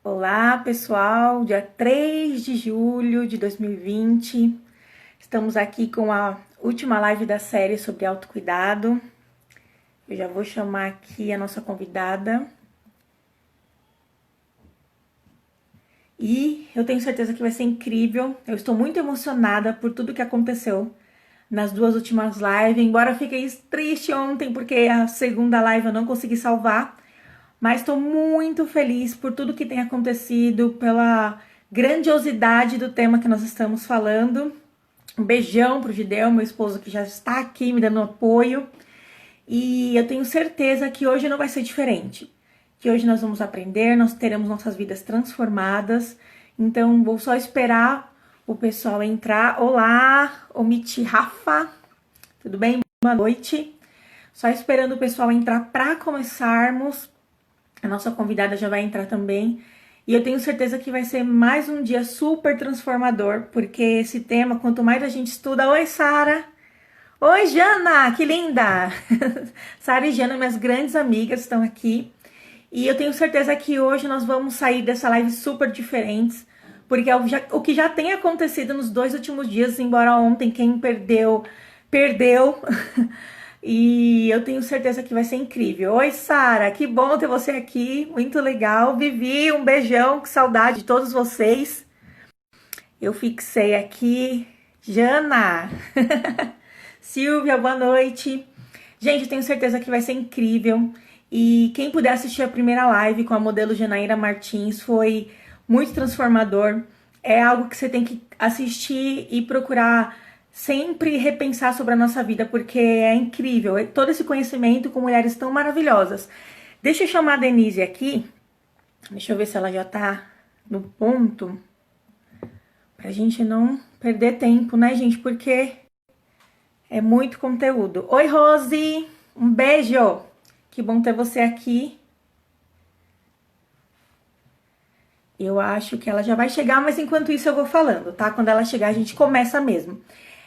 Olá, pessoal. Dia 3 de julho de 2020. Estamos aqui com a última live da série sobre autocuidado. Eu já vou chamar aqui a nossa convidada. E eu tenho certeza que vai ser incrível. Eu estou muito emocionada por tudo que aconteceu nas duas últimas lives. Embora eu fiquei triste ontem porque a segunda live eu não consegui salvar. Mas estou muito feliz por tudo que tem acontecido, pela grandiosidade do tema que nós estamos falando. Um beijão pro Gideu, meu esposo, que já está aqui me dando apoio. E eu tenho certeza que hoje não vai ser diferente. Que hoje nós vamos aprender, nós teremos nossas vidas transformadas. Então, vou só esperar o pessoal entrar. Olá, Omiti Rafa. Tudo bem? Boa noite. Só esperando o pessoal entrar para começarmos. A nossa convidada já vai entrar também. E eu tenho certeza que vai ser mais um dia super transformador, porque esse tema, quanto mais a gente estuda... Oi, Sara! Oi, Jana! Que linda! Sara e Jana, minhas grandes amigas, estão aqui. E eu tenho certeza que hoje nós vamos sair dessa live super diferentes, porque o que já tem acontecido nos dois últimos dias, embora ontem quem perdeu, perdeu. E eu tenho certeza que vai ser incrível. Oi, Sara, que bom ter você aqui, muito legal. Vivi, um beijão, que saudade de todos vocês. Eu fixei aqui. Jana, Silvia, boa noite. Gente, eu tenho certeza que vai ser incrível. E quem puder assistir a primeira live com a modelo Janaíra Martins foi muito transformador. É algo que você tem que assistir e procurar sempre repensar sobre a nossa vida, porque é incrível, todo esse conhecimento com mulheres tão maravilhosas. Deixa eu chamar a Denise aqui, deixa eu ver se ela já tá no ponto, pra gente não perder tempo, né, gente, porque é muito conteúdo. Oi, Rose, um beijo, que bom ter você aqui. Eu acho que ela já vai chegar, mas enquanto isso eu vou falando, tá? Quando ela chegar a gente começa mesmo.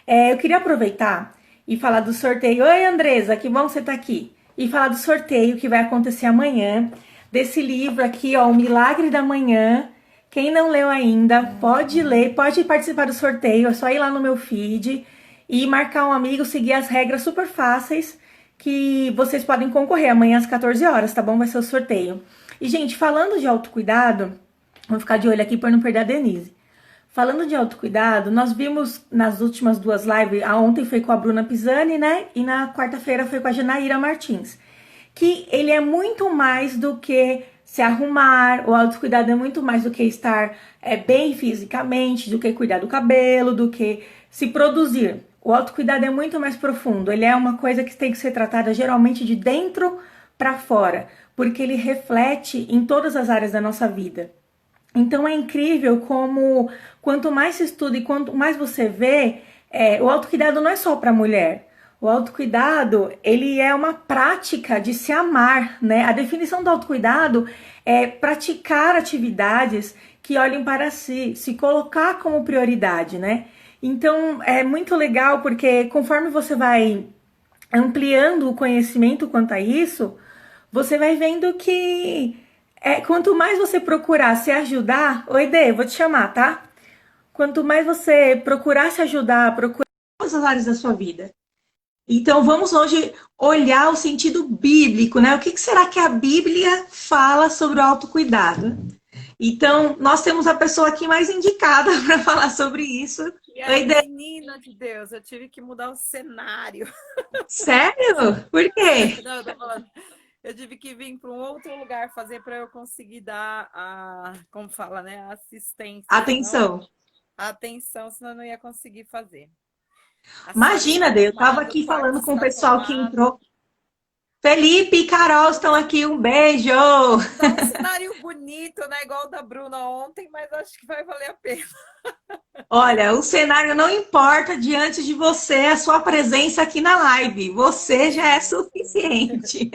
Eu queria aproveitar e falar do sorteio. Oi, Andresa, que bom você tá aqui. E falar do sorteio que vai acontecer amanhã, desse livro aqui, ó, O Milagre da Manhã. Quem não leu ainda, pode ler, pode participar do sorteio, é só ir lá no meu feed e marcar um amigo, seguir as regras super fáceis que vocês podem concorrer amanhã às 14 horas, tá bom? Vai ser o sorteio. E, gente, falando de autocuidado, vou ficar de olho aqui para não perder a Denise. Falando de autocuidado, nós vimos nas últimas duas lives, a ontem foi com a Bruna Pisani, né? E na quarta-feira foi com a Janaíra Martins. Que ele é muito mais do que se arrumar, o autocuidado é muito mais do que estar bem fisicamente, do que cuidar do cabelo, do que se produzir. O autocuidado é muito mais profundo, ele é uma coisa que tem que ser tratada geralmente de dentro para fora, porque ele reflete em todas as áreas da nossa vida. Então é incrível como quanto mais se estuda e quanto mais você vê, o autocuidado não é só para mulher. O autocuidado, ele é uma prática de se amar, né? A definição do autocuidado é praticar atividades que olhem para si, se colocar como prioridade, né? Então é muito legal porque conforme você vai ampliando o conhecimento quanto a isso, você vai vendo que quanto mais você procurar se ajudar, oi Dê, vou te chamar, tá? Quanto mais você procurar se ajudar, procurar todas as áreas da sua vida. Então vamos hoje olhar o sentido bíblico, né? O que será que a Bíblia fala sobre o autocuidado? Então, nós temos a pessoa aqui mais indicada para falar sobre isso. E a Oi, Dê. menina de Deus, eu tive que mudar o cenário. Sério? Por quê? Não, eu tô falando. Eu tive que vir para um outro lugar fazer para eu conseguir dar como fala, né, a assistência, senão Atenção. a atenção, senão eu não ia conseguir fazer. A sala Imagina, está Dê, eu estava arrumada, o aqui quarto falando com o está pessoal que arrumado. entrou. Felipe e Carol estão aqui, um beijo! Tá um cenário bonito, né, igual o da Bruna ontem, mas acho que vai valer a pena. Olha, o cenário não importa diante de você, a sua presença aqui na live. Você já é Sim, sim. suficiente.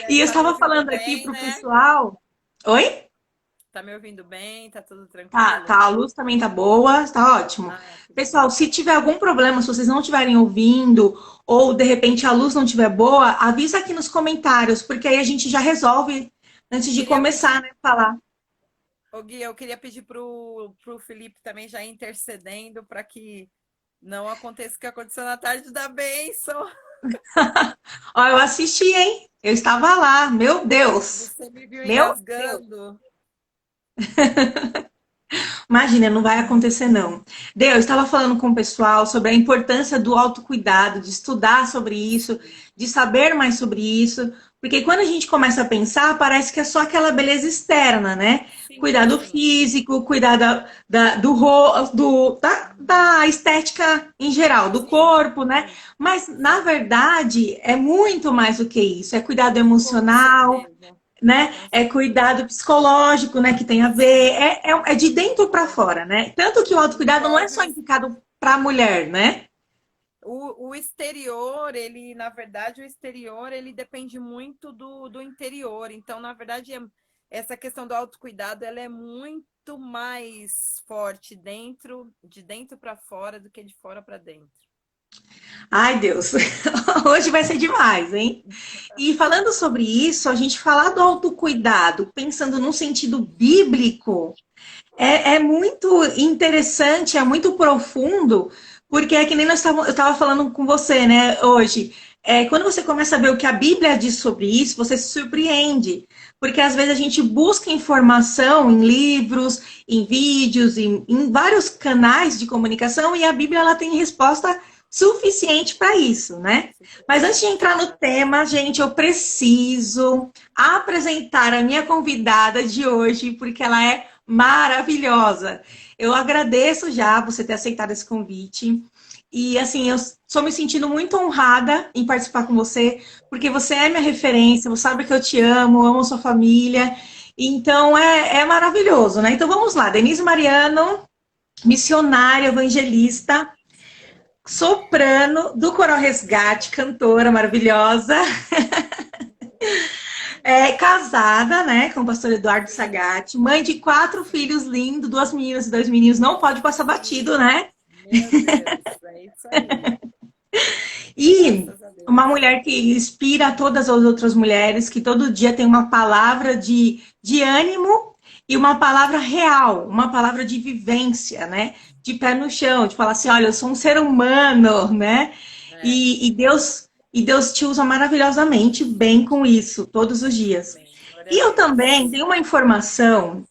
E E aí, eu tá me estava ouvindo falando aqui bem, para o né? pessoal. Oi? Tá me ouvindo bem? Tá tudo Tá, tranquilo? tá, a luz também tá boa, tá ótimo. Ah, que bom. Pessoal, se tiver algum problema, se vocês não estiverem ouvindo, ou de repente a luz não estiver boa, avisa aqui nos comentários, porque aí a gente já resolve antes de Queria começar, pedir, né, falar. Ô, Gui, eu queria pedir pro Felipe também já ir intercedendo para que não aconteça o que aconteceu na tarde da bênção. Ó, eu assisti, hein? Eu estava lá, meu Deus! Você me viu Meu Deus! engasgando. Imagina, não vai acontecer não. Deus estava falando com o pessoal sobre a importância do autocuidado, de estudar sobre isso, de saber mais sobre isso, porque quando a gente começa a pensar, parece que é só aquela beleza externa, né? Sim, Cuidar do sim. físico, cuidar da estética em geral, do Sim, corpo, né? sim, Mas, na sim. verdade, é muito mais do que isso. É cuidado Com emocional, certeza. né? Com É certeza. cuidado psicológico, né? Que tem a ver, Sim. é de dentro para fora, né? Tanto que o autocuidado não é Envolve só indicado para a mulher, né? o exterior, ele, na verdade, o exterior, ele depende muito do interior. Então, na verdade, essa questão do autocuidado, ela é muito mais forte de dentro para fora do que de fora para dentro. Ai, Deus, hoje vai ser demais, hein? E falando sobre isso, a gente falar do autocuidado, pensando num sentido bíblico, é muito interessante, é muito profundo, porque é que nem eu estava falando com você, né, hoje. Quando você começa a ver o que a Bíblia diz sobre isso, você se surpreende. Porque às vezes a gente busca informação em livros, em vídeos, em vários canais de comunicação, e a Bíblia ela tem resposta suficiente para isso, né? Mas antes de Suficiente, entrar no exatamente. tema, gente, eu preciso apresentar a minha convidada de hoje, porque ela é maravilhosa. Eu agradeço já você ter aceitado esse convite. E assim, eu estou me sentindo muito honrada em participar com você, porque você é minha referência, você sabe que eu te amo, amo a sua família. Então é maravilhoso, né? Então vamos lá, Denise Mariano, missionária, evangelista, soprano do Coral Resgate, cantora maravilhosa, casada, né, com o pastor Eduardo Sim, Sagatti, mãe de 4 filhos lindos, 2 meninas e 2 meninos, não pode passar batido, sim. né? Meu Deus, é isso aí. E Graças a Deus. uma mulher que inspira todas as outras mulheres, que todo dia tem uma palavra de ânimo e uma palavra real, uma palavra de vivência, né? De pé no chão, de falar assim, olha, eu sou um ser humano, né? É, E Deus te usa maravilhosamente bem com isso, todos os dias. amém. Glória a E eu também Deus. tenho uma informação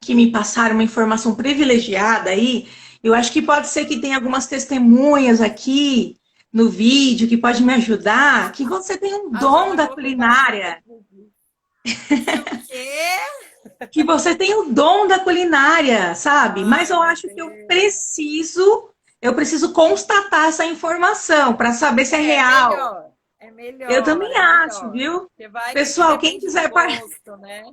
que me passaram, uma informação privilegiada aí. Eu acho que pode ser que tenha algumas testemunhas aqui no vídeo que pode me ajudar, que você tem um A dom Jana da colocou batata culinária, cookie. Que o quê? que você tem o dom da culinária, sabe? Mas Ai, eu meu acho que Deus. eu preciso constatar essa informação para saber se é É real. melhor. É Eu melhor, também é acho, melhor. viu? Porque vai que Pessoal, quem depende do quiser gosto, né?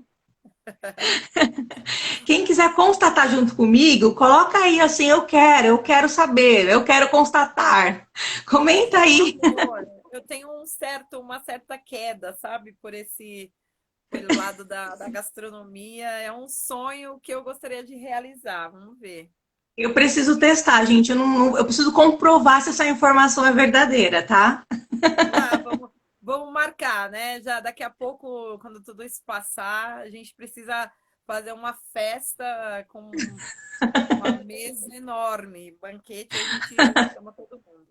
Quem quiser constatar junto comigo, coloca aí assim, eu quero saber, eu quero constatar. Comenta Sim, aí. amor. Eu tenho uma certa queda, sabe, pelo lado da gastronomia. É um sonho que eu gostaria de realizar. Vamos ver. Eu preciso testar, gente. Eu preciso comprovar se essa informação é verdadeira, tá? Ah, vamos marcar, né? Já daqui a pouco, quando tudo isso passar, a gente precisa fazer uma festa com uma mesa enorme, banquete, a gente chama todo mundo.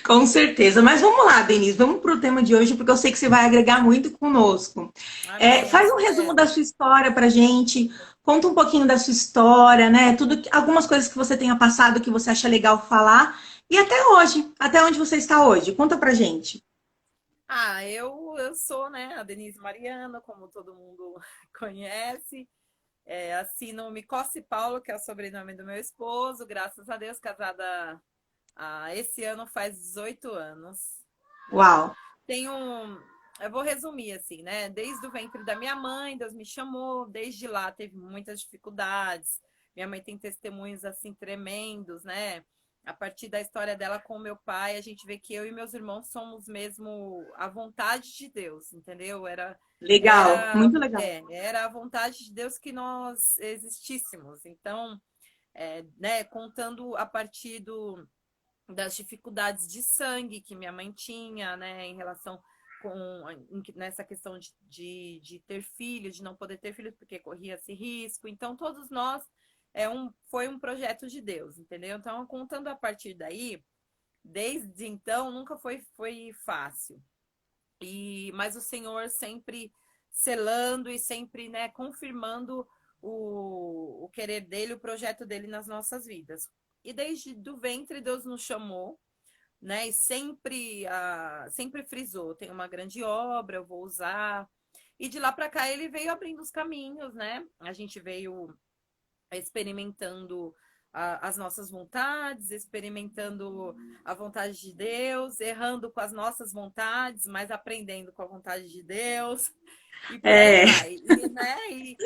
Com certeza. Mas vamos lá, Denise, vamos para o tema de hoje, porque eu sei que você vai agregar muito conosco. Amém, eu Faz um resumo da espero. sua história para gente. Conta um pouquinho da sua história, né? Algumas coisas que você tenha passado que você acha legal falar. E até hoje, até onde você está hoje. Conta pra gente. Ah, eu sou, né, a Denise Mariano, como todo mundo conhece. Assino Micossi Paulo, que é o sobrenome do meu esposo, graças a Deus, casada esse ano faz 18 anos. Né? Uau! Tenho, eu vou resumir assim, né? Desde o ventre da minha mãe, Deus me chamou, desde lá teve muitas dificuldades. Minha mãe tem testemunhos assim tremendos, né? A partir da história dela com o meu pai, a gente vê que eu e meus irmãos somos mesmo a vontade de Deus, entendeu? Legal, muito legal. Era a vontade de Deus que nós existíssemos. Então, né, contando a partir das dificuldades de sangue que minha mãe tinha, né, em relação nessa questão de ter filhos, de não poder ter filhos porque corria esse risco. Então, todos nós foi um projeto de Deus, entendeu? Então, contando a partir daí, desde então, nunca foi fácil. Mas o Senhor sempre selando e sempre, né, confirmando o querer dele, o projeto dele nas nossas vidas. E desde do ventre, Deus nos chamou, né? E sempre frisou, tem uma grande obra, eu vou usar. E de lá para cá ele veio abrindo os caminhos, né? A gente veio experimentando as nossas vontades, experimentando a vontade de Deus, errando com as nossas vontades, mas aprendendo com a vontade de Deus. E por aí vai.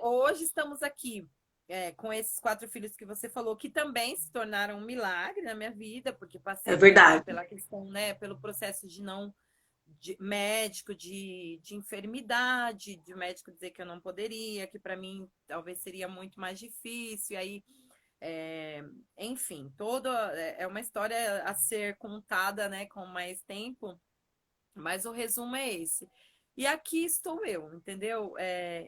Hoje estamos aqui com esses 4 filhos que você falou, que também se tornaram um milagre na minha vida, porque passei pela questão, né, pelo processo de médico, de enfermidade, de médico dizer que eu não poderia, que para mim talvez seria muito mais difícil, e aí, enfim, é uma história a ser contada, né, com mais tempo, mas o resumo é esse. E aqui estou eu, entendeu?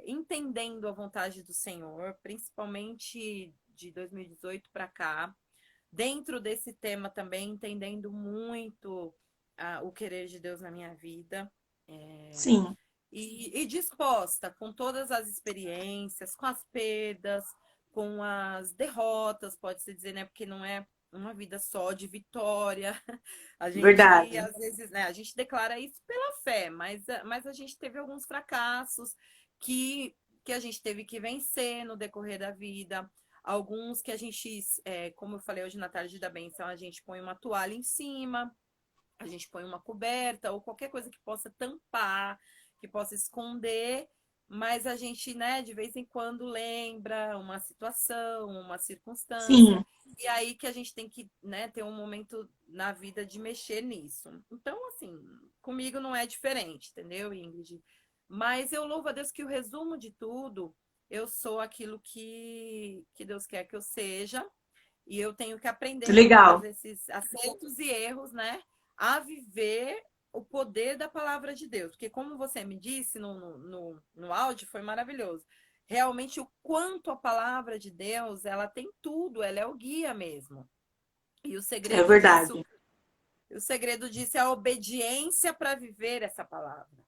Entendendo a vontade do Senhor, principalmente de 2018 para cá, dentro desse tema também, entendendo muito o querer de Deus na minha vida. Sim. E disposta com todas as experiências, com as perdas, com as derrotas, pode-se dizer, né? Porque não é uma vida só de vitória. A gente, Verdade. às vezes, né, a gente declara isso pela fé, mas a gente teve alguns fracassos que a gente teve que vencer no decorrer da vida. Alguns que a gente, como eu falei hoje na tarde da bênção, a gente põe uma toalha em cima, a gente põe uma coberta ou qualquer coisa que possa tampar, que possa esconder, mas a gente, né, de vez em quando lembra uma situação, uma circunstância, Sim. e aí que a gente tem que, né, ter um momento na vida de mexer nisso. Então, assim, comigo não é diferente, entendeu, Ingrid? Mas eu louvo a Deus que o resumo de tudo, eu sou aquilo que Deus quer que eu seja, e eu tenho que aprender com todos Legal. esses acertos e erros, né, a viver o poder da palavra de Deus. Porque como você me disse no áudio, foi maravilhoso. Realmente o quanto a palavra de Deus, ela tem tudo, ela é o guia mesmo. E É verdade. o segredo disso é a obediência para viver essa palavra.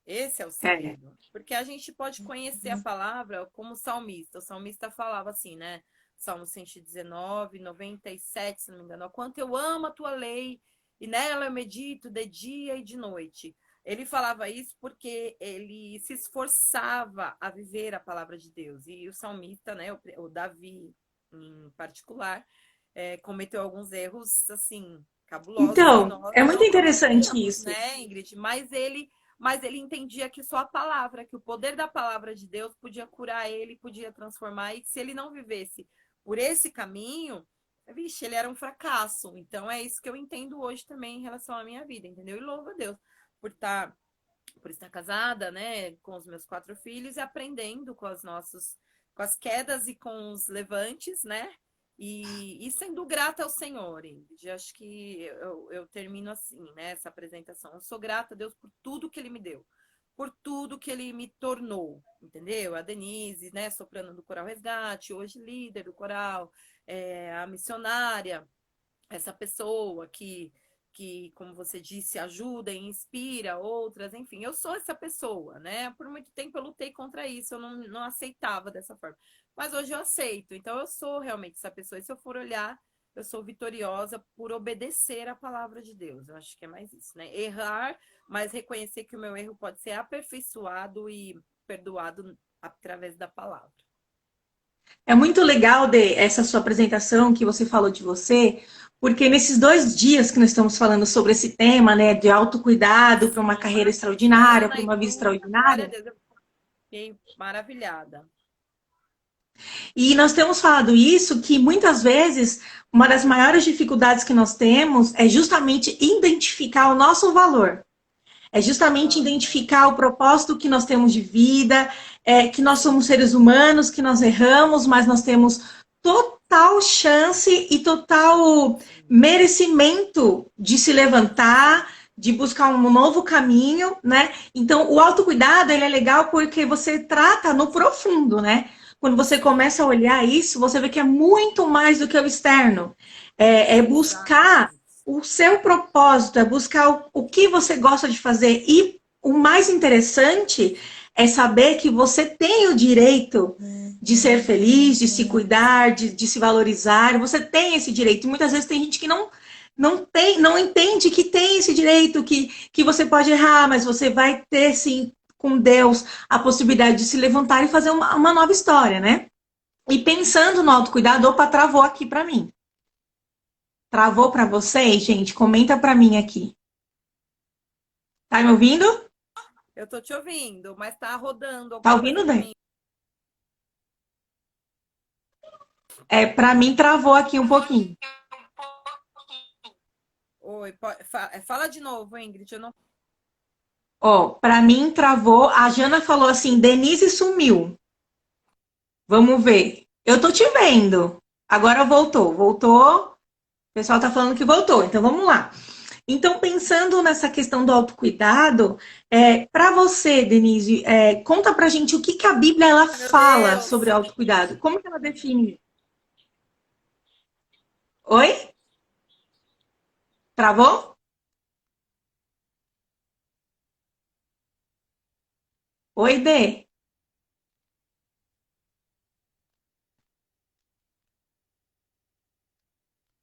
Esse é o segredo. Porque a gente pode conhecer a palavra como salmista. O salmista falava assim, né? Salmo 119, 97, se não me engano. O quanto eu amo a tua lei, e nela eu medito de dia e de noite. Ele falava isso porque ele se esforçava a viver a palavra de Deus. E o salmista, né, o Davi em particular, cometeu alguns erros, assim, cabulosos que Então, nós é muito não interessante cometeríamos, isso. né, Ingrid? Mas ele entendia que só a palavra, que o poder da palavra de Deus podia curar ele, podia transformar, e que se ele não vivesse por esse caminho, vixe, ele era um fracasso. Então é isso que eu entendo hoje também em relação à minha vida, entendeu? E louvo a Deus por estar casada, né, com os meus 4 filhos e aprendendo com com as quedas e com os levantes, né? E sendo grata ao Senhor, Ingrid. Acho que eu termino assim, né, essa apresentação. Eu sou grata a Deus por tudo que Ele me deu, por tudo que Ele me tornou, entendeu? A Denise, né, soprano do Coral Resgate, hoje líder do coral, a missionária, essa pessoa que, como você disse, ajuda e inspira outras, enfim, eu sou essa pessoa, né? Por muito tempo eu lutei contra isso, eu não aceitava dessa forma. Mas hoje eu aceito, então eu sou realmente essa pessoa. E se eu for olhar, eu sou vitoriosa por obedecer a palavra de Deus. Eu acho que é mais isso, né? Errar, mas reconhecer que o meu erro pode ser aperfeiçoado e perdoado através da palavra. É muito legal essa sua apresentação que você falou de você, porque nesses 2 dias que nós estamos falando sobre esse tema, né, de autocuidado para uma Sim, carreira extraordinária, para Ana e uma vida tudo, glória a extraordinária, Deus, eu fiquei maravilhada. e nós temos falado isso, que muitas vezes uma das maiores dificuldades que nós temos é justamente identificar o nosso valor. É justamente Aham. identificar o propósito que nós temos de vida, que nós somos seres humanos, que nós erramos, mas nós temos total chance e total Sim. merecimento de se levantar, de buscar um novo caminho, né? Então, o autocuidado, ele é legal porque você trata no profundo, né? Quando você Sim, começa a olhar isso, você vê que é muito mais do que o externo. É buscar exatamente. o seu propósito, é buscar o que você gosta de fazer. E o mais interessante é saber que você tem o direito de ser feliz, de se cuidar, de se valorizar. Você tem esse direito. E muitas vezes tem gente que não entende que tem esse direito, que você pode errar, mas você vai ter, sim, com Deus, a possibilidade de se levantar e fazer uma nova história, né? E pensando no autocuidado, opa, travou aqui para mim. Travou para vocês, gente? Comenta para mim aqui. Tá me ouvindo? Eu tô te ouvindo, mas tá rodando Tá alguma coisa ouvindo para bem? mim. Para mim travou aqui um pouquinho. Oi, fala de novo, Ingrid. Eu não... Ó, para mim travou. A Jana falou assim: Denise sumiu. Vamos ver. Eu tô te vendo. Agora voltou. Voltou. O pessoal tá falando que voltou. Então vamos lá. Então, pensando nessa questão do autocuidado, para você, Denise, conta pra gente o que, que a Bíblia ela Meu fala sobre Deus! autocuidado. Como que ela define? Oi? Travou? Oi, Dê.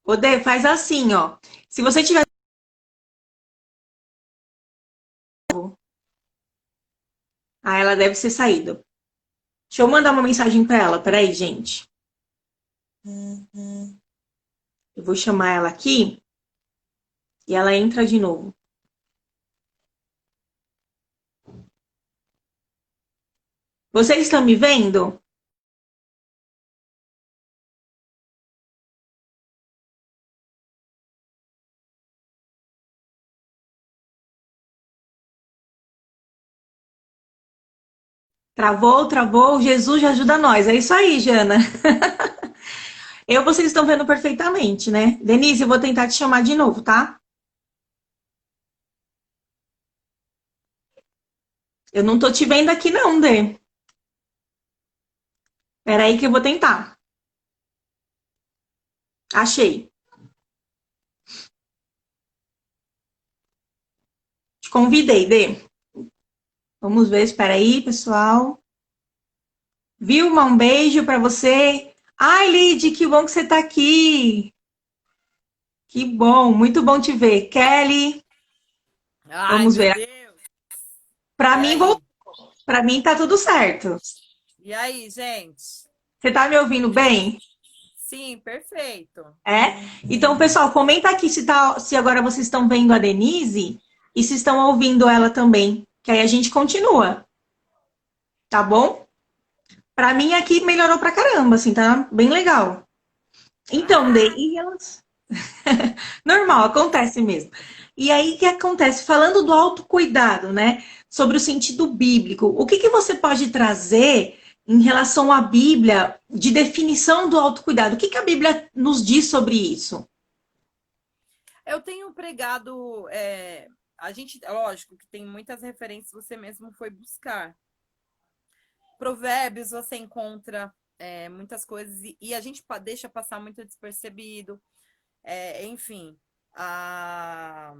Ô, Dê, faz assim, ó. Se você tiver. Ah, ela deve ser saída. Deixa eu mandar uma mensagem pra ela. Peraí, gente. Eu vou chamar ela aqui e ela entra de novo. Vocês estão me vendo? Travou, travou. Jesus já ajuda nós. É isso aí, Jana. Vocês estão vendo perfeitamente, né? Denise, eu vou tentar te chamar de novo, tá? Eu não tô te vendo aqui, não, Dê. Peraí que eu vou tentar. Achei. Te convidei, Dê. Vamos ver, espera aí, pessoal. Vilma, um beijo pra você. Ai, Lid, que bom que você tá aqui. Que bom, muito bom te ver. Kelly, Ai, vamos meu ver. Deus! Pra E mim, aí? pra mim tá tudo certo. E aí, gente? Você tá me ouvindo bem? Sim, perfeito. É? Então, pessoal, comenta aqui se agora vocês estão vendo a Denise e se estão ouvindo ela também, que aí a gente continua, tá bom? Pra mim aqui melhorou pra caramba, assim, tá bem legal. Então, Ah, normal, acontece mesmo. E aí, o que acontece? Falando do autocuidado, né? Sobre o sentido bíblico, o que que você pode trazer em relação à Bíblia de definição do autocuidado? O que que a Bíblia nos diz sobre isso? eu tenho pregado. A gente, lógico que tem muitas referências, você mesmo foi buscar. Provérbios você encontra muitas coisas e a gente deixa passar muito despercebido. Enfim, a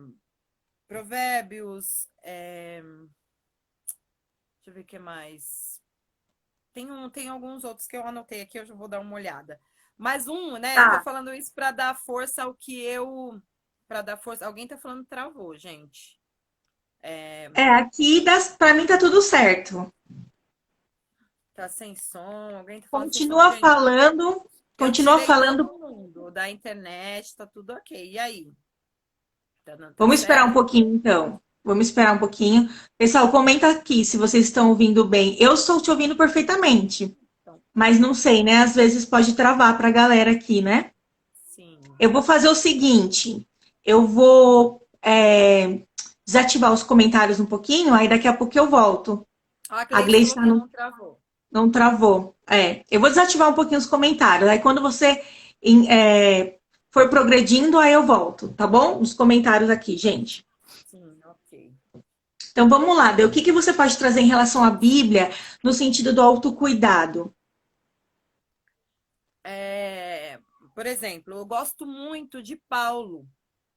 Provérbios. Deixa eu ver o que mais. Tem alguns outros que eu anotei aqui, eu já vou dar uma olhada. Mas né? Eu tô Tá. falando isso para dar força ao que eu. Para dar força. Alguém tá falando que travou, gente. Aqui para mim tá tudo certo. Tá sem som. Alguém tá falando sem som. Continua Gente, falando, eu continua tirei falando. todo mundo da internet, tá tudo ok. E aí? Tá Vamos esperar um certo? pouquinho, então. Vamos esperar um pouquinho. Pessoal, comenta aqui se vocês estão ouvindo bem. Eu estou te ouvindo perfeitamente, Então, mas não sei, né? Às vezes pode travar para a galera aqui, né? sim. Eu vou fazer o seguinte: eu vou desativar os comentários um pouquinho, aí daqui a pouco eu volto. A A Gleice Gleice falou tá que não travou. não travou. Eu vou desativar um pouquinho os comentários. Aí quando você for progredindo, aí eu volto, tá bom? Os comentários aqui, gente. Sim. Então vamos lá, Dê, o que que você pode trazer em relação à Bíblia no sentido do autocuidado? É, por exemplo, eu gosto muito de Paulo.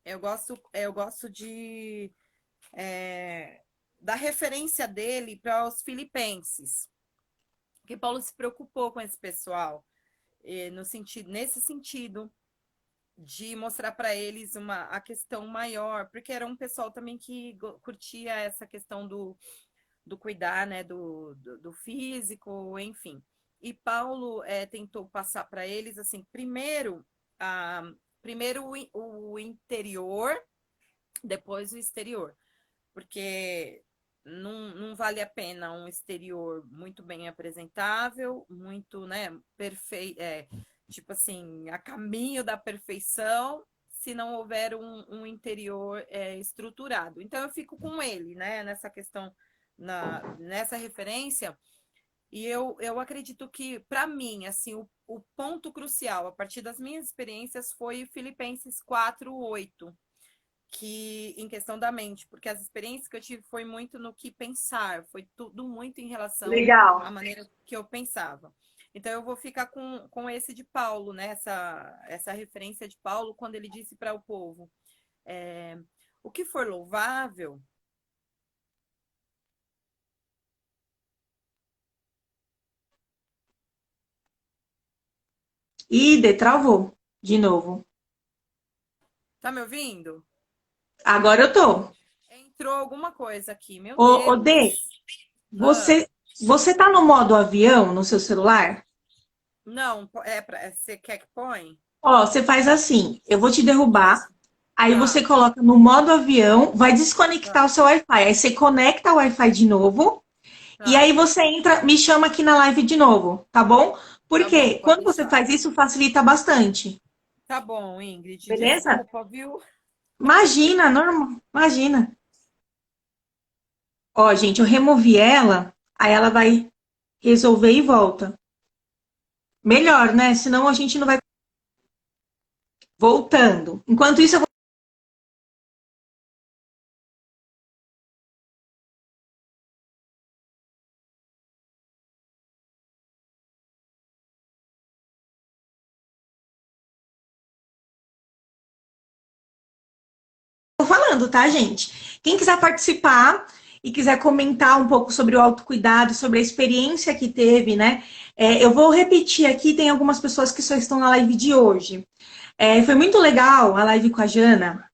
Eu gosto é, da referência dele para os filipenses, que Paulo se preocupou com esse pessoal, no sentido, nesse sentido de mostrar para eles a questão maior, porque era um pessoal também que curtia essa questão do cuidar, né, do físico, enfim. E Paulo tentou passar para eles assim, primeiro o interior, depois o exterior, porque não vale a pena um exterior muito bem apresentável, muito, né, perfeito, tipo assim, a caminho da perfeição, se não houver um interior estruturado. Então eu fico com ele, né, nessa questão, nessa referência, e eu acredito que, para mim, assim, o ponto crucial, a partir das minhas experiências, foi Filipenses 4:8, que em questão da mente, porque as experiências que eu tive foi muito no que pensar, foi tudo muito em relação à Legal. maneira que eu pensava. Então eu vou ficar com esse de Paulo, né? Essa referência de Paulo quando ele disse para o povo: é, o que for louvável. Ih, Dê, travou de novo. Tá me ouvindo? Agora eu tô. Entrou alguma coisa aqui, meu Ô, Dê, Deus. Ah, você tá no modo avião no seu celular? não, você quer que põe? Ó, você faz assim, eu vou te derrubar, aí você Tá, coloca no modo avião, vai desconectar tá, o seu Wi-Fi, aí você conecta o Wi-Fi de novo, e aí tá. você entra, me chama aqui na live de novo, tá bom? Tá bom, Porque pode quando você deixar. faz isso, facilita bastante, Tá bom, Ingrid, beleza? desculpa, viu? Imagina, normal, imagina. Ó, gente, eu removi ela, aí ela vai resolver e volta. Melhor, né? Senão a gente não vai voltando. Enquanto isso, eu vou falando, tá, gente? Quem quiser participar e quiser comentar um pouco sobre o autocuidado, sobre a experiência que teve, né? Eu vou repetir aqui, tem algumas pessoas que só estão na live de hoje. Foi muito legal a live com a Jana.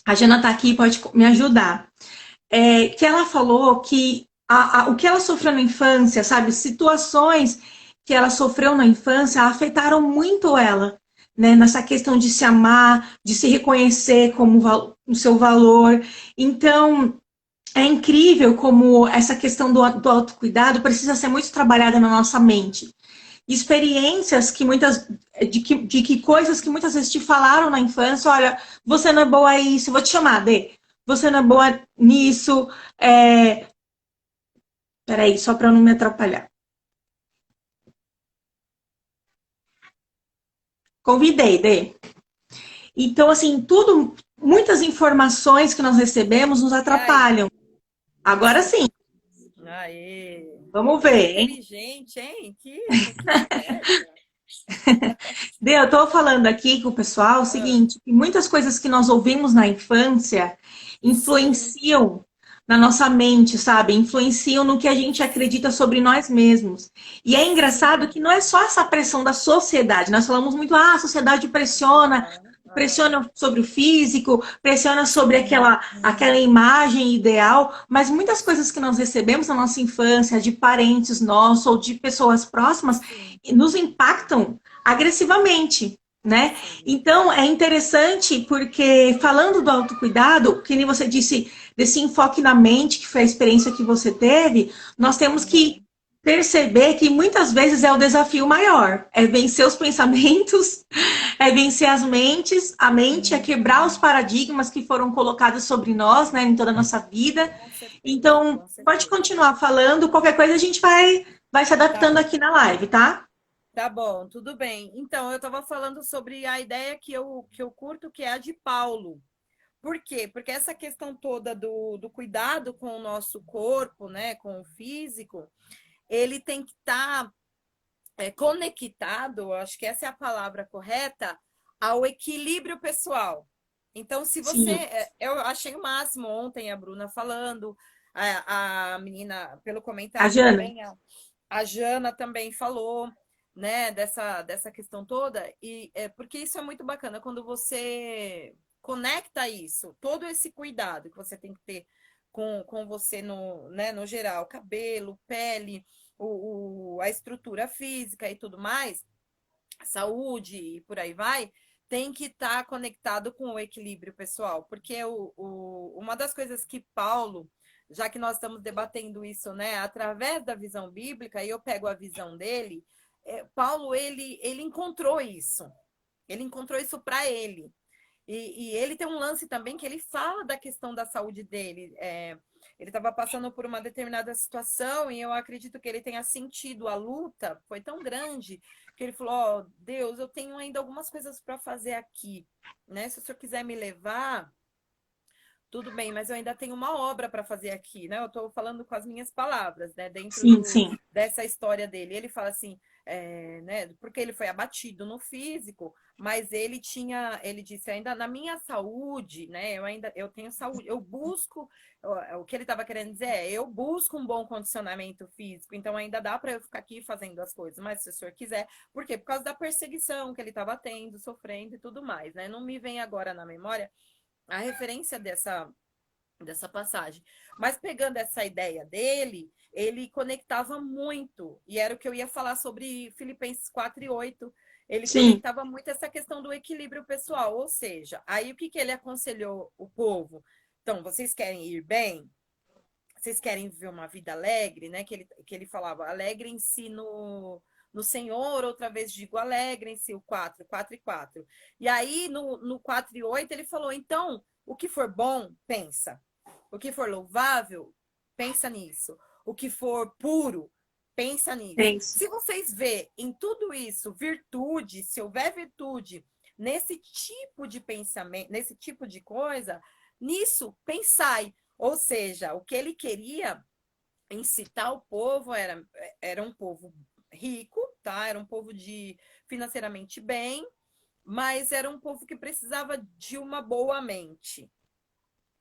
A Jana tá aqui, pode me ajudar. Que ela falou que o que ela sofreu na infância, sabe, situações que ela sofreu na infância afetaram muito ela, né, nessa questão de se amar, de se reconhecer como o seu valor. Então, é incrível como essa questão do autocuidado precisa ser muito trabalhada na nossa mente. Experiências que muitas, de que coisas que muitas vezes te falaram na infância, olha, você não é boa a isso, vou te chamar, Dê, você não é boa nisso, peraí, só para não me atrapalhar. Convidei, Dê. Então, assim, tudo, muitas informações que nós recebemos nos E aí? atrapalham. Agora sim, Aê! vamos Que ver, hein? inteligente, hein? Que esperta. Dê, eu estou falando aqui com o pessoal o Ah, seguinte, que muitas coisas que nós ouvimos na infância sim, influenciam na nossa mente, sabe? Influenciam no que a gente acredita sobre nós mesmos. E é engraçado sim. que não é só essa pressão da sociedade. Nós falamos muito, a sociedade pressiona, Aham, aham. pressiona sobre o físico, pressiona sobre Sim, aquela imagem ideal, mas muitas coisas que nós recebemos na nossa infância, de parentes nossos ou de pessoas próximas, sim, nos impactam agressivamente, né? sim. Então é interessante porque falando do autocuidado, que nem você disse, desse enfoque na mente, que foi a experiência que você teve, nós temos que Uhum. perceber que muitas vezes é o desafio maior, é vencer os pensamentos, é vencer as mentes, a mente, é quebrar os paradigmas que foram colocados sobre nós, né, em toda a nossa vida. Com certeza, Então, com pode certeza. continuar falando, qualquer coisa a gente vai se Tá, adaptando aqui na live, tá? tá bom, tudo bem. Então, eu estava falando sobre a ideia que eu curto, que é a de Paulo. Por quê? Porque essa questão toda do cuidado com o nosso corpo, né, com o físico, ele tem que estar conectado, acho que essa é a palavra correta, ao equilíbrio pessoal. Então, se você. Sim, Eu achei o máximo ontem a Bruna falando, a menina, pelo a comentário Jana. também, a Jana também falou, né, dessa questão toda, e porque isso é muito bacana, quando você conecta isso, todo esse cuidado que você tem que ter com você no, né, no geral, cabelo, pele, a estrutura física e tudo mais, saúde e por aí vai, tem que estar conectado com o equilíbrio pessoal, porque uma das coisas que Paulo, já que nós estamos debatendo isso, né, através da visão bíblica, e eu pego a visão dele, Paulo, ele encontrou isso para ele. E ele tem um lance também que ele fala da questão da saúde dele. Ele estava passando por uma determinada situação e eu acredito que ele tenha sentido a luta, foi tão grande que ele falou: Ó, Deus, eu tenho ainda algumas coisas para fazer aqui, né? Se o senhor quiser me levar, tudo bem, mas eu ainda tenho uma obra para fazer aqui, né? Eu estou falando com as minhas palavras, né? Dentro Sim, sim. dessa história dele. Ele fala assim, né? Porque ele foi abatido no físico, mas ele disse ainda na minha saúde, né? Eu tenho saúde, eu busco, o que ele estava querendo dizer eu busco um bom condicionamento físico, então ainda dá para eu ficar aqui fazendo as coisas, mas se o senhor quiser, por quê? Por causa da perseguição que ele estava tendo, sofrendo e tudo mais, né? Não me vem agora na memória a referência dessa passagem. Mas pegando essa ideia dele, ele conectava muito, e era o que eu ia falar sobre Filipenses 4:8. Ele Sim, conectava muito essa questão do equilíbrio pessoal, ou seja, aí o que ele aconselhou o povo? Então, vocês querem ir bem? Vocês querem viver uma vida alegre, né? Que ele falava, alegrem-se no Senhor, outra vez digo, alegrem-se, o 4, 4 e 4. E aí, no 4 e 8, ele falou, então, o que for bom, pensa. O que for louvável, pensa nisso. O que for puro, pensa nisso. penso. Se vocês vê em tudo isso virtude, se houver virtude nesse tipo de pensamento, nesse tipo de coisa, nisso pensai. Ou seja, o que ele queria incitar o povo era um povo rico, tá? Era um povo de financeiramente bem, mas era um povo que precisava de uma boa mente,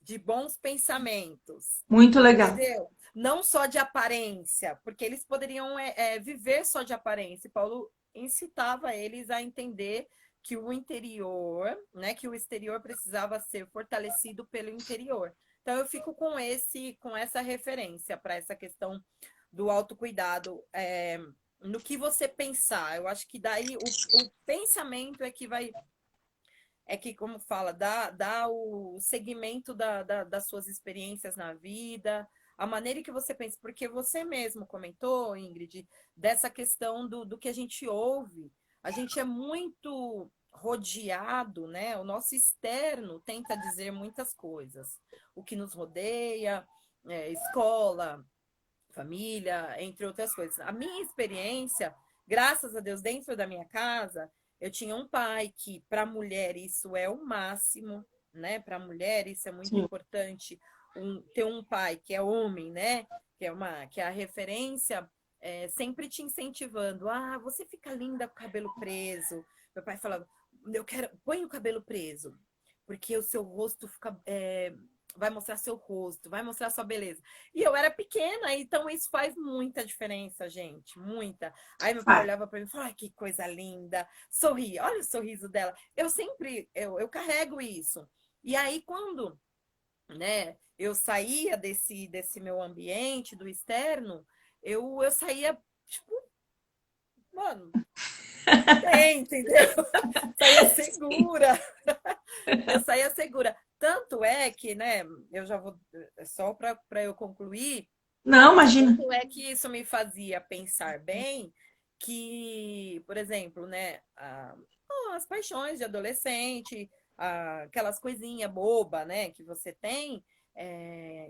de bons pensamentos, Muito legal. entendeu? Não só de aparência, porque eles poderiam viver só de aparência. E Paulo incitava eles a entender que o interior, né, que o exterior precisava ser fortalecido pelo interior. Então eu fico com essa referência para essa questão do autocuidado, no que você pensar. Eu acho que daí o pensamento como fala, dá o segmento das suas experiências na vida, a maneira que você pensa, porque você mesmo comentou, Ingrid, dessa questão do que a gente ouve. A gente é muito rodeado, né? O nosso externo tenta dizer muitas coisas. O que nos rodeia, escola, família, entre outras coisas. A minha experiência, graças a Deus, dentro da minha casa, eu tinha um pai que, para a mulher, isso é o máximo, né? Para a mulher, isso é muito Sim. importante. Ter um pai que é homem, né? Que é a referência, sempre te incentivando. Ah, você fica linda com o cabelo preso. Meu pai falava, eu quero, põe o cabelo preso, porque o seu rosto vai mostrar seu rosto, vai mostrar sua beleza. E eu era pequena, então isso faz muita diferença, gente, muita. Aí meu pai Faz. olhava para mim e falava, ai, que coisa linda, sorri, olha o sorriso dela. Eu carrego isso. E aí quando, né, eu saía desse meu ambiente, do externo, eu saía, tipo, mano, bem, entendeu? Saía segura. Eu saía segura. Tanto é que, né, eu já vou, só para eu concluir, Não, imagina. tanto é que isso me fazia pensar bem que, por exemplo, né, as paixões de adolescente, aquelas coisinhas boba, né, que você tem,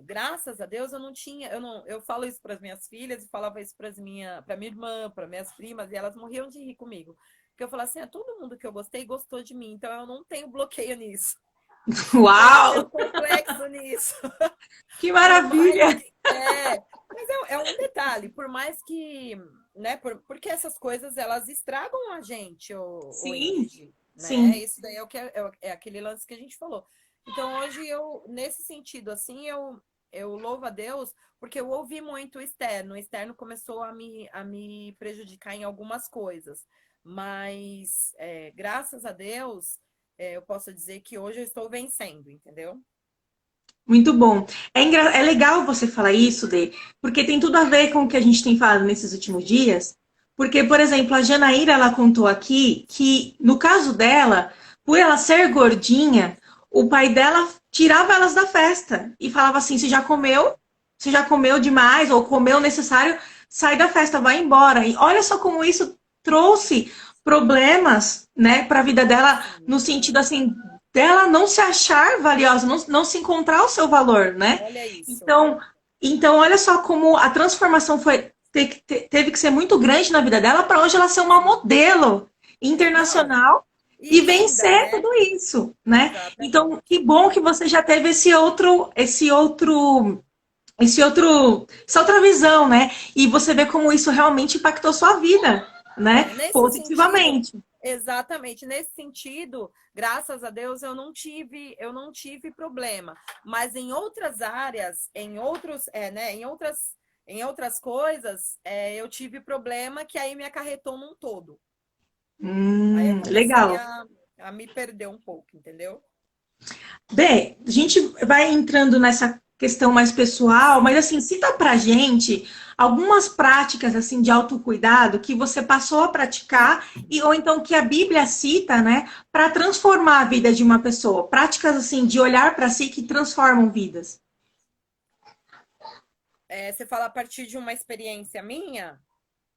graças a Deus eu não tinha, eu falo isso para as minhas filhas e falava isso para minha irmã, para minhas primas, e elas morriam de rir comigo. Porque eu falava assim, todo mundo que eu gostei gostou de mim, então eu não tenho bloqueio nisso. Pode ter um Uau! complexo nisso. Que Por mais maravilha! que. Mas é um detalhe, por mais que. Né, porque essas coisas elas estragam a gente, o Sim, Ingrid. Né? sim. Isso daí é, o que é aquele lance que a gente falou. Então, hoje, eu, nesse sentido, assim, eu louvo a Deus, porque eu ouvi muito o externo. O externo começou a me prejudicar em algumas coisas. Mas, graças a Deus, eu posso dizer que hoje eu estou vencendo, entendeu? Muito bom. É legal você falar isso, Dê, porque tem tudo a ver com o que a gente tem falado nesses últimos dias. Porque, por exemplo, a Janaíra, ela contou aqui que, no caso dela, por ela ser gordinha, o pai dela tirava elas da festa e falava assim: você já comeu? Você já comeu demais ou comeu o necessário? Sai da festa, vai embora. E olha só como isso trouxe problemas, né, para a vida dela, no sentido Sim. assim, dela não se achar valiosa, não se encontrar o seu valor, né? Olha isso. Então, então olha só como a transformação teve que ser muito grande na vida dela para hoje ela ser uma Sim. modelo Não, internacional e e linda, vencer né? tudo isso, né? Então, que Exatamente. bom que você já teve essa outra visão, né? E você vê como isso realmente impactou sua vida, Não, né? nesse sentido, Positivamente. exatamente, nesse sentido, graças a Deus eu não tive problema. Mas em outras áreas, em outras coisas, eu tive problema que aí me acarretou num todo. Aí eu comecei Legal. a me perder um pouco, entendeu? Bem, a gente vai entrando nessa questão mais pessoal, mas assim, cita pra gente algumas práticas assim de autocuidado que você passou a praticar e ou então que a Bíblia cita, né, para transformar a vida de uma pessoa. Práticas assim de olhar para si que transformam vidas. Você fala a partir de uma experiência minha.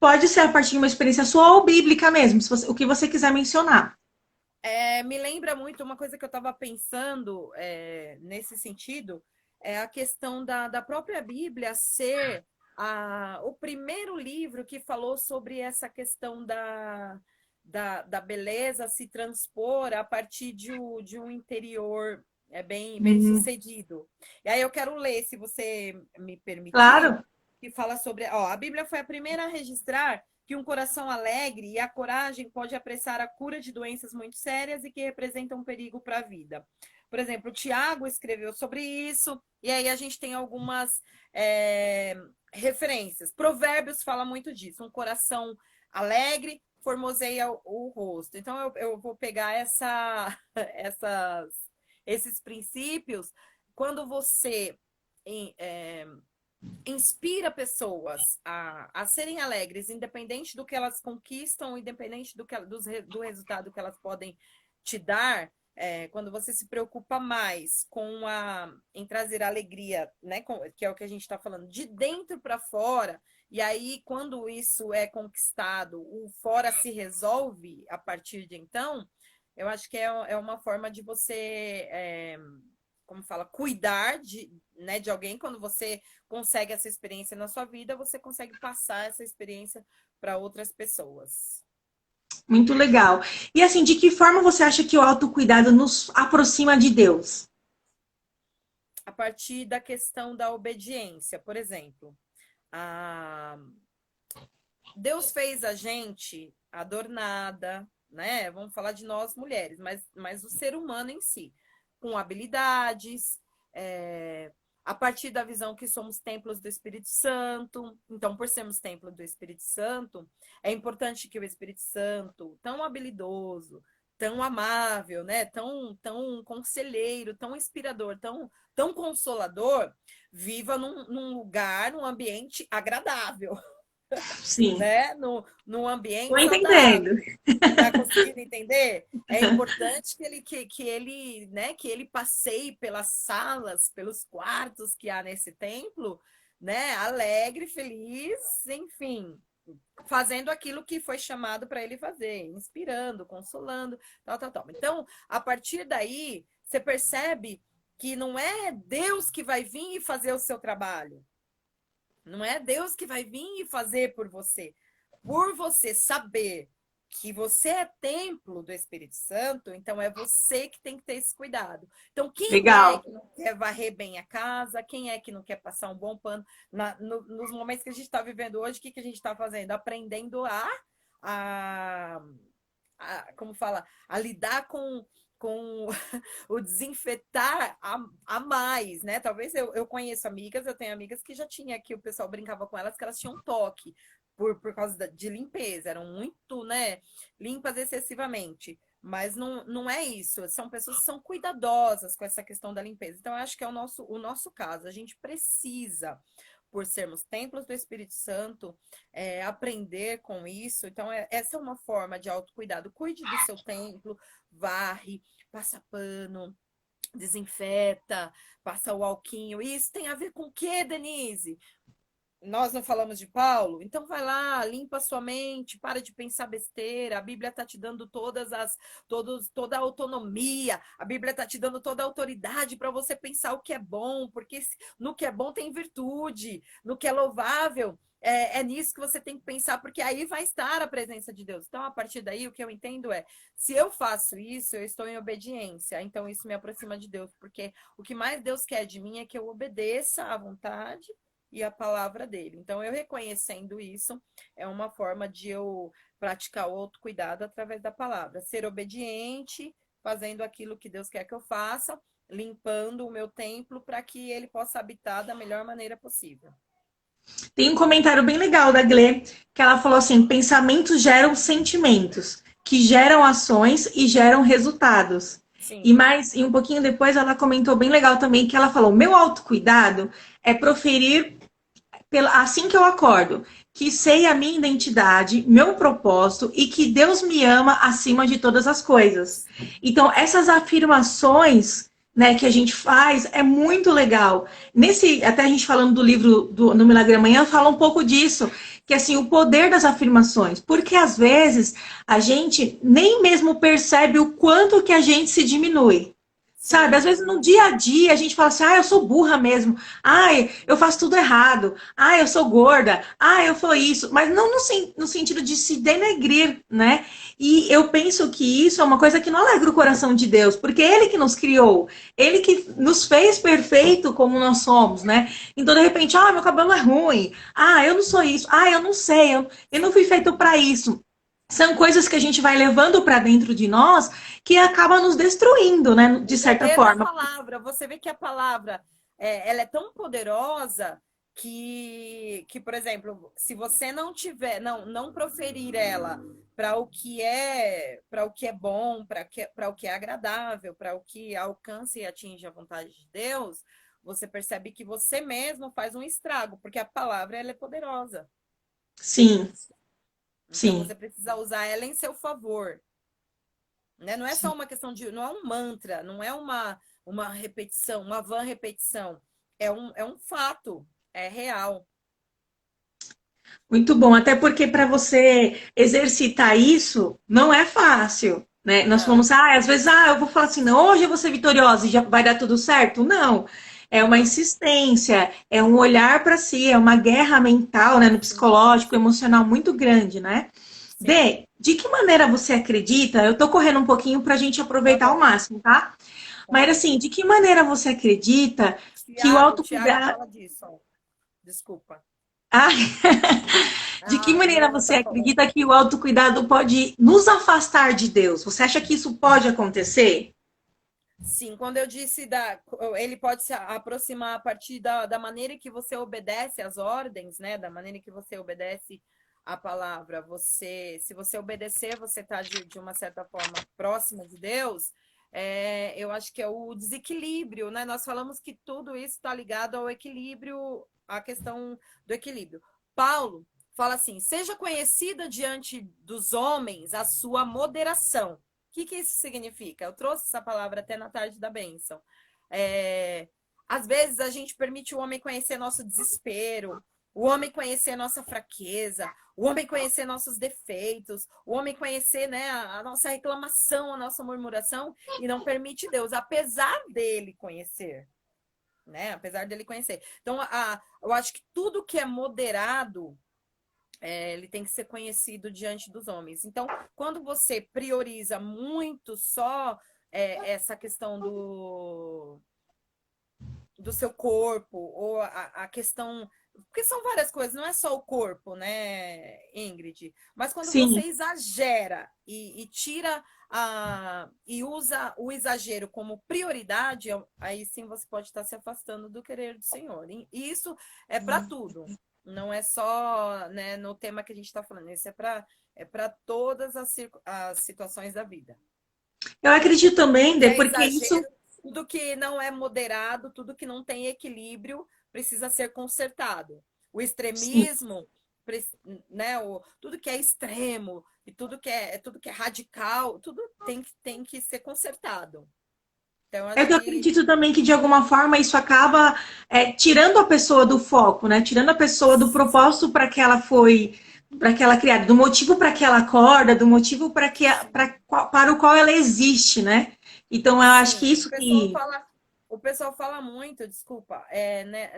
Pode ser a partir de uma experiência sua ou bíblica mesmo, o que você quiser mencionar. Me lembra muito uma coisa que eu estava pensando nesse sentido, é a questão da própria Bíblia ser o primeiro livro que falou sobre essa questão da beleza se transpor a partir de um interior bem Hum, sucedido. E aí eu quero ler, se você me permitir, claro. que fala sobre. Ó, a Bíblia foi a primeira a registrar que um coração alegre e a coragem pode apressar a cura de doenças muito sérias e que representam um perigo para a vida. Por exemplo, o Tiago escreveu sobre isso, e aí a gente tem algumas referências. Provérbios fala muito disso. Um coração alegre formoseia o rosto. Então, eu vou pegar esses princípios. Quando você inspira pessoas a serem alegres, independente do que elas conquistam, independente do resultado que elas podem te dar, quando você se preocupa mais em trazer alegria, né, que é o que a gente está falando, de dentro para fora, e aí quando isso é conquistado, o fora se resolve a partir de então, eu acho que é uma forma de você, como fala, cuidar de alguém. Quando você consegue essa experiência na sua vida, você consegue passar essa experiência para outras pessoas. Muito legal. E assim, de que forma você acha que o autocuidado nos aproxima de Deus? A partir da questão da obediência, por exemplo, a... Deus fez a gente adornada, né? Vamos falar de nós mulheres, mas o ser humano em si, com habilidades, é, a partir da visão que somos templos do Espírito Santo. Então, por sermos templo do Espírito Santo, é importante que o Espírito Santo, tão habilidoso, tão amável, né? Tão conselheiro, tão inspirador, tão consolador, viva num lugar, num ambiente agradável, Sim, né? No estou ambiente entendendo. saudável. Tá conseguindo entender? É importante que ele passeie pelas salas, pelos quartos que há nesse templo, né? Alegre, feliz, enfim, fazendo aquilo que foi chamado para ele fazer, inspirando, consolando, tal, tal, tal. Então, a partir daí, você percebe que não é Deus que vai vir e fazer o seu trabalho. Não é Deus que vai vir e fazer por você. Por você saber que você é templo do Espírito Santo, então é você que tem que ter esse cuidado. Então, quem é Legal. que não quer varrer bem a casa? Quem é que não quer passar um bom pano? Nos momentos que a gente está vivendo hoje, o que a gente está fazendo? Aprendendo a, como fala, a lidar com o desinfetar a mais, né? Talvez eu conheço amigas, eu tenho amigas que já tinha, que o pessoal brincava com elas, que elas tinham toque por causa de limpeza, eram muito, né, limpas excessivamente. Mas não é isso, são pessoas que são cuidadosas com essa questão da limpeza. Então, eu acho que é o nosso caso. A gente precisa, por sermos templos do Espírito Santo, aprender com isso. Então, essa é uma forma de autocuidado. Cuide do seu templo, varre, passa pano, desinfeta, passa o alquinho. Isso tem a ver com o quê, Denise? Nós não falamos de Paulo? Então vai lá, limpa a sua mente, para de pensar besteira. A Bíblia está te dando toda a autonomia. A Bíblia está te dando toda a autoridade para você pensar o que é bom, porque no que é bom tem virtude, no que é louvável. É nisso que você tem que pensar, porque aí vai estar a presença de Deus. Então, a partir daí, o que eu entendo é, se eu faço isso, eu estou em obediência. Então, isso me aproxima de Deus, porque o que mais Deus quer de mim é que eu obedeça à vontade e a palavra dele. Então, eu reconhecendo isso, é uma forma de eu praticar o autocuidado através da palavra. Ser obediente, fazendo aquilo que Deus quer que eu faça, limpando o meu templo para que ele possa habitar da melhor maneira possível. Tem um comentário bem legal da Glê, que ela falou assim: pensamentos geram sentimentos, que geram ações e geram resultados. Sim, E um pouquinho depois ela comentou bem legal também que ela falou: meu autocuidado é proferir assim que eu acordo, que sei a minha identidade, meu propósito e que Deus me ama acima de todas as coisas. Então, essas afirmações, né, que a gente faz é muito legal. Até a gente falando do livro No Milagre Amanhã, fala um pouco disso, que assim, o poder das afirmações, porque às vezes a gente nem mesmo percebe o quanto que a gente se diminui. Sabe, às sim, vezes no dia a dia a gente fala assim, eu sou burra mesmo, eu faço tudo errado, eu sou gorda, eu sou isso, mas não no sentido de se denegrir, né? E eu penso que isso é uma coisa que não alegra o coração de Deus, porque é Ele que nos criou, Ele que nos fez perfeito como nós somos, né? Então, de repente, meu cabelo é ruim, eu não sou isso, eu não sei, eu não fui feito para isso. São coisas que a gente vai levando para dentro de nós que acaba nos destruindo, né? De o certa poder da forma. palavra. Você vê que a palavra ela é tão poderosa por exemplo, se você não tiver, não proferir ela para o que é bom, para o que é agradável, para o que alcança e atinge a vontade de Deus, você percebe que você mesmo faz um estrago, porque a palavra ela é poderosa. Sim, Então sim. você precisa usar ela em seu favor. Né? Não é só uma questão de. Não é um mantra, não é uma repetição, uma vã repetição. É um fato, é real. Muito bom, até porque para você exercitar isso não é fácil, né? Nós Não. falamos, às vezes, eu vou falar assim, não, hoje eu vou ser vitoriosa e já vai dar tudo certo. Não, é uma Não. insistência, é um olhar para si, é uma guerra mental, né, no Sim, psicológico, emocional muito grande, né? sim. De que maneira você acredita? Eu tô correndo um pouquinho para a gente Tá aproveitar ao bom, máximo, tá? tá Mas bom. assim, de que maneira você acredita que o Tiago autocuidado. fala disso, ó. Desculpa. Ah, de que A maneira Luana você tá falando. acredita que o autocuidado pode nos afastar de Deus? Você acha que isso pode acontecer? Sim, quando eu disse ele pode se aproximar a partir da maneira que você obedece às ordens, né? Da maneira que você obedece a palavra. Se você obedecer, você está de uma certa forma próxima de Deus. Eu acho que é o desequilíbrio, né? Nós falamos que tudo isso está ligado ao equilíbrio, à questão do equilíbrio. Paulo fala assim: seja conhecida diante dos homens a sua moderação. Que isso significa? Eu trouxe essa palavra até na tarde da bênção. Às vezes a gente permite o homem conhecer nosso desespero, o homem conhecer nossa fraqueza, o homem conhecer nossos defeitos, o homem conhecer, né, a nossa reclamação, a nossa murmuração, e não permite Deus, apesar dele conhecer. Né? Apesar dele conhecer. Então, eu acho que tudo que é moderado ele tem que ser conhecido diante dos homens. Então, quando você prioriza muito só essa questão do seu corpo, ou a questão. Porque são várias coisas, não é só o corpo, né, Ingrid? Mas quando você Sim, exagera e tira e usa o exagero como prioridade, aí sim você pode estar se afastando do querer do Senhor. E isso é para tudo. Não é só, né, no tema que a gente está falando, isso é para todas as situações da vida. eu acredito também, Que Dê, é porque isso, exagero, tudo que não é moderado, tudo que não tem equilíbrio precisa ser consertado. O sim, extremismo, né, tudo que é extremo e tudo que é radical, tudo tem que ser consertado. Então, é acho que eu que acredito também que de alguma forma isso acaba tirando a pessoa do foco, né? Tirando a pessoa do propósito para que ela criada, do motivo para que ela acorda, do motivo para o qual ela existe, né? Então eu acho que sim, isso que o pessoal fala muito, desculpa,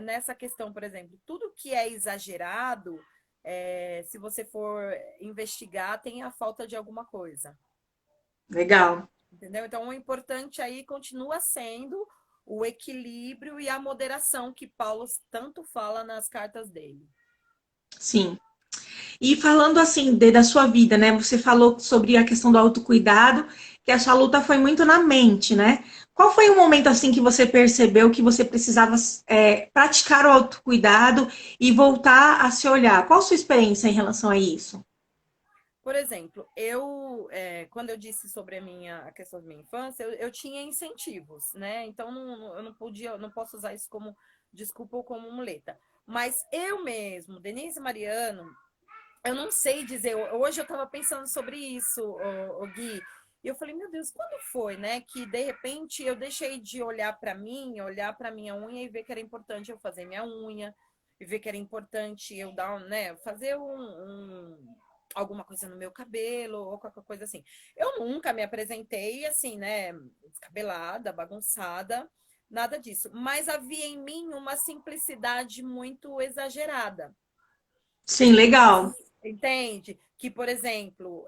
nessa questão, por exemplo, tudo que é exagerado, se você for investigar, tem a falta de alguma coisa, legal. entendeu? Então, o importante aí continua sendo o equilíbrio e a moderação que Paulo tanto fala nas cartas dele. Sim. E falando assim da sua vida, né? Você falou sobre a questão do autocuidado, que a sua luta foi muito na mente, né? Qual foi o momento assim que você percebeu que você precisava praticar o autocuidado e voltar a se olhar? Qual a sua experiência em relação a isso? Por exemplo, quando eu disse sobre a questão da minha infância, eu tinha incentivos, né? Então eu não podia, não posso usar isso como desculpa ou como muleta. Mas eu mesmo, Denise Mariano, eu não sei dizer. Hoje eu estava pensando sobre isso, o Gui. E eu falei, meu Deus, quando foi, né? Que de repente eu deixei de olhar para mim, olhar para minha unha e ver que era importante eu fazer minha unha, e ver que era importante eu dar, né, fazer alguma coisa no meu cabelo ou qualquer coisa assim. Eu nunca me apresentei assim, né, descabelada, bagunçada, nada disso. Mas havia em mim uma simplicidade muito exagerada. Sim, legal. Entende? Que, por exemplo,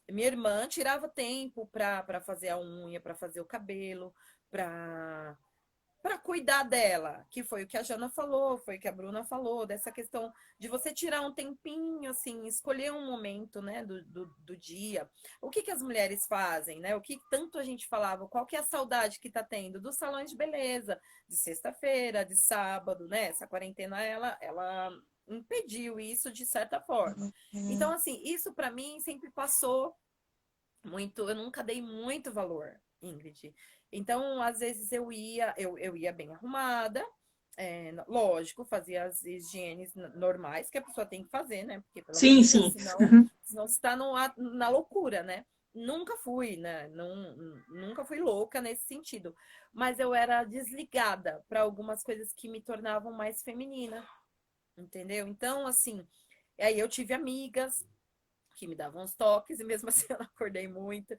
minha irmã tirava tempo para fazer a unha, para fazer o cabelo, para cuidar dela, que foi o que a Jana falou, foi o que a Bruna falou, dessa questão de você tirar um tempinho, assim, escolher um momento, né, do dia. O que as mulheres fazem, né? O que tanto a gente falava, qual que é a saudade que tá tendo dos salões de beleza, de sexta-feira, de sábado, né? Essa quarentena, ela impediu isso de certa forma. Então, assim, isso para mim sempre passou muito, eu nunca dei muito valor, Ingrid. Então, às vezes eu ia bem arrumada, lógico, fazia as higienes normais que a pessoa tem que fazer, né? Porque, pelo amor Sim, de Deus, sim. senão você está na loucura, né? Nunca fui, né? Nunca fui louca nesse sentido. Mas eu era desligada para algumas coisas que me tornavam mais feminina, entendeu? Então, assim, aí eu tive amigas que me davam uns toques, e mesmo assim eu não acordei muito.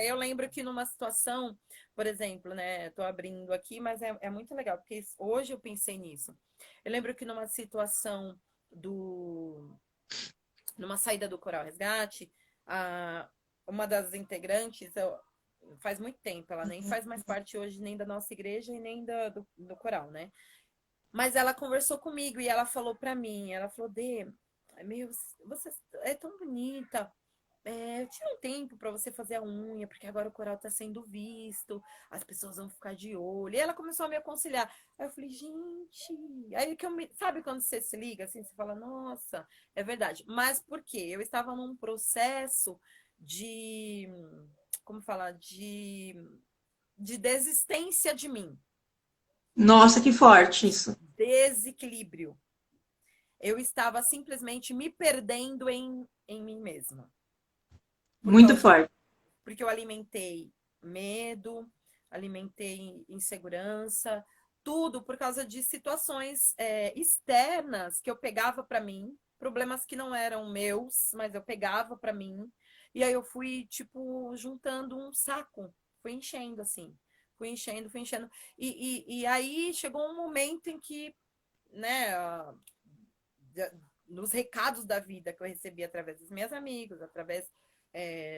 Eu lembro que numa situação, por exemplo, né? Tô abrindo aqui, mas é muito legal, porque hoje eu pensei nisso. Eu lembro que numa situação do. Numa saída do Coral Resgate, uma das integrantes, faz muito tempo, ela nem faz mais parte hoje nem da nossa igreja e nem do coral, né? Mas ela conversou comigo e ela falou para mim, ela falou, Dê, meu, você é tão bonita. Tira um tempo para você fazer a unha, porque agora o coral está sendo visto, as pessoas vão ficar de olho. E ela começou a me aconselhar. Aí eu falei, gente, aí que sabe quando você se liga assim, você fala, nossa, é verdade. Mas por quê? Eu estava num processo de, como falar, de desistência de mim, Nossa, que forte isso. desequilíbrio. Eu estava simplesmente me perdendo em mim mesma. Por Muito causa forte. porque eu alimentei medo, alimentei insegurança, tudo por causa de situações externas que eu pegava para mim, problemas que não eram meus, mas eu pegava para mim, e aí eu fui, tipo, juntando um saco, fui enchendo assim, fui enchendo, fui enchendo, e aí chegou um momento em que, né, nos recados da vida que eu recebi através dos meus amigos, através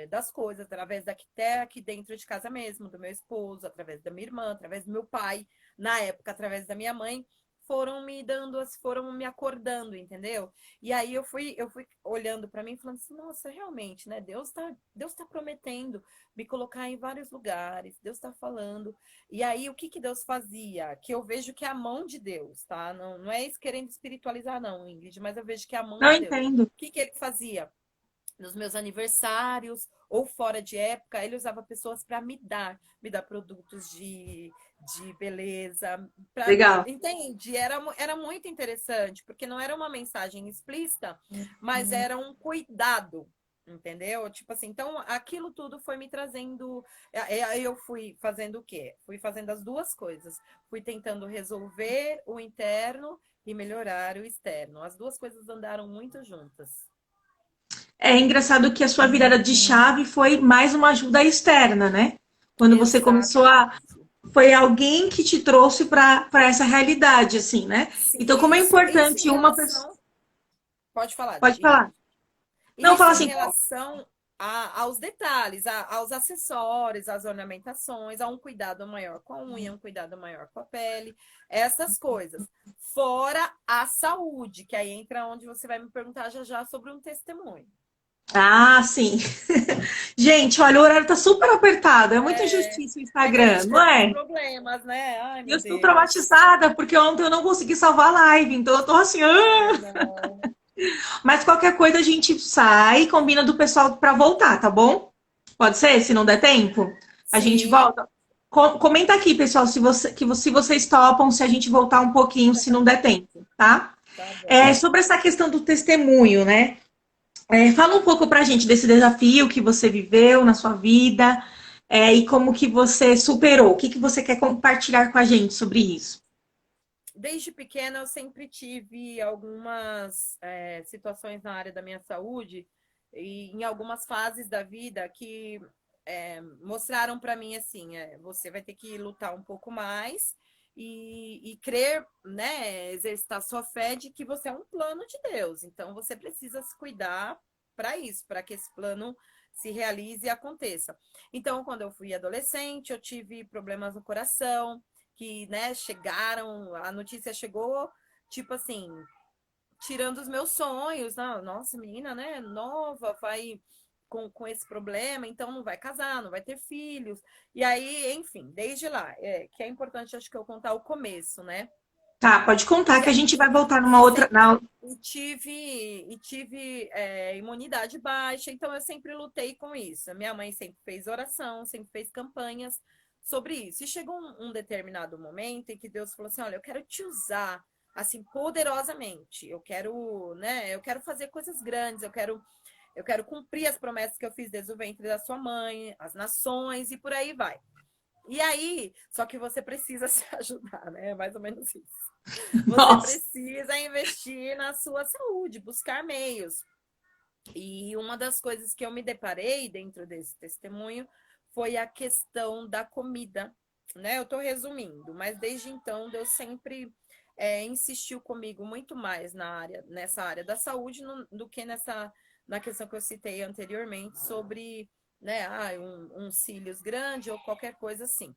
das coisas, através até aqui dentro de casa mesmo, do meu esposo, através da minha irmã, através do meu pai, na época, através da minha mãe, foram me acordando, entendeu? E aí eu fui olhando para mim, falando assim, nossa, realmente, né? Deus tá prometendo me colocar em vários lugares, Deus tá falando. E aí, o que que Deus fazia? Que eu vejo que é a mão de Deus, tá? Não é isso querendo espiritualizar, não, Ingrid, mas eu vejo que é a mão Não de Deus. entendo. O que que ele fazia? Nos meus aniversários ou fora de época, ele usava pessoas para me dar produtos de beleza, Legal. entende? Era muito interessante, porque não era uma mensagem explícita, mas era um cuidado, entendeu? Tipo assim, então aquilo tudo foi me trazendo. Eu fui fazendo o quê? Fui fazendo as duas coisas. Fui tentando resolver o interno e melhorar o externo. As duas coisas andaram muito juntas. É engraçado que a sua virada de chave foi mais uma ajuda externa, né? Quando você começou a. Exatamente. Foi alguém que te trouxe para essa realidade, assim, né? Sim, Então, como é isso em importante uma pessoa. relação. Pode falar, Pode falar. Ingrid. Não, fala Isso em assim. relação aos detalhes, aos acessórios, às ornamentações, a um cuidado maior com a unha, um cuidado maior com a pele, essas coisas. Fora a saúde, que aí entra onde você vai me perguntar já já sobre um testemunho. Ah, sim. Gente, olha, o horário tá super apertado. É muita É, injustiça o é que a Instagram, gente não tem uns é? problemas, né? Ai, E eu meu estou Deus. traumatizada porque ontem eu não consegui salvar a live, então eu tô assim. Ai, não. Mas qualquer coisa a gente sai e combina do pessoal para voltar, tá bom? Pode ser, se não der tempo? A gente Sim, volta. Comenta aqui, pessoal, se vocês topam, se a gente voltar um pouquinho, se não der tempo, tá? tá bom. É, sobre essa questão do testemunho, né? Fala um pouco pra gente desse desafio que você viveu na sua vida, e como que você superou. O que que você quer compartilhar com a gente sobre isso? Desde pequena, eu sempre tive algumas situações na área da minha saúde e em algumas fases da vida que mostraram para mim assim, você vai ter que lutar um pouco mais e crer, né, exercitar sua fé de que você é um plano de Deus. Então, você precisa se cuidar para isso, para que esse plano se realize e aconteça. Então, quando eu fui adolescente, eu tive problemas no coração que, né, chegaram, a notícia chegou, tipo assim, tirando os meus sonhos. Não, nossa, menina, né, nova, vai com esse problema, então não vai casar, não vai ter filhos. E aí, enfim, desde lá, que é importante, acho que eu contar o começo, né? Tá, pode contar E, que a gente vai voltar numa e outra. sempre tive imunidade baixa, então eu sempre lutei com isso. Minha mãe sempre fez oração, sempre fez campanhas sobre isso. E chegou um determinado momento em que Deus falou assim: olha, eu quero te usar assim poderosamente. Eu quero, né? Eu quero fazer coisas grandes. Eu quero cumprir as promessas que eu fiz desde o ventre da sua mãe, as nações e por aí vai. E aí, só que você precisa se ajudar, né? É mais ou menos isso. Você Nossa, precisa investir na sua saúde, buscar meios. E uma das coisas que eu me deparei dentro desse testemunho foi a questão da comida, né? Eu estou resumindo, mas desde então Deus sempre insistiu comigo muito mais nessa área da saúde do que na questão que eu citei anteriormente sobre, né, cílios grande ou qualquer coisa assim.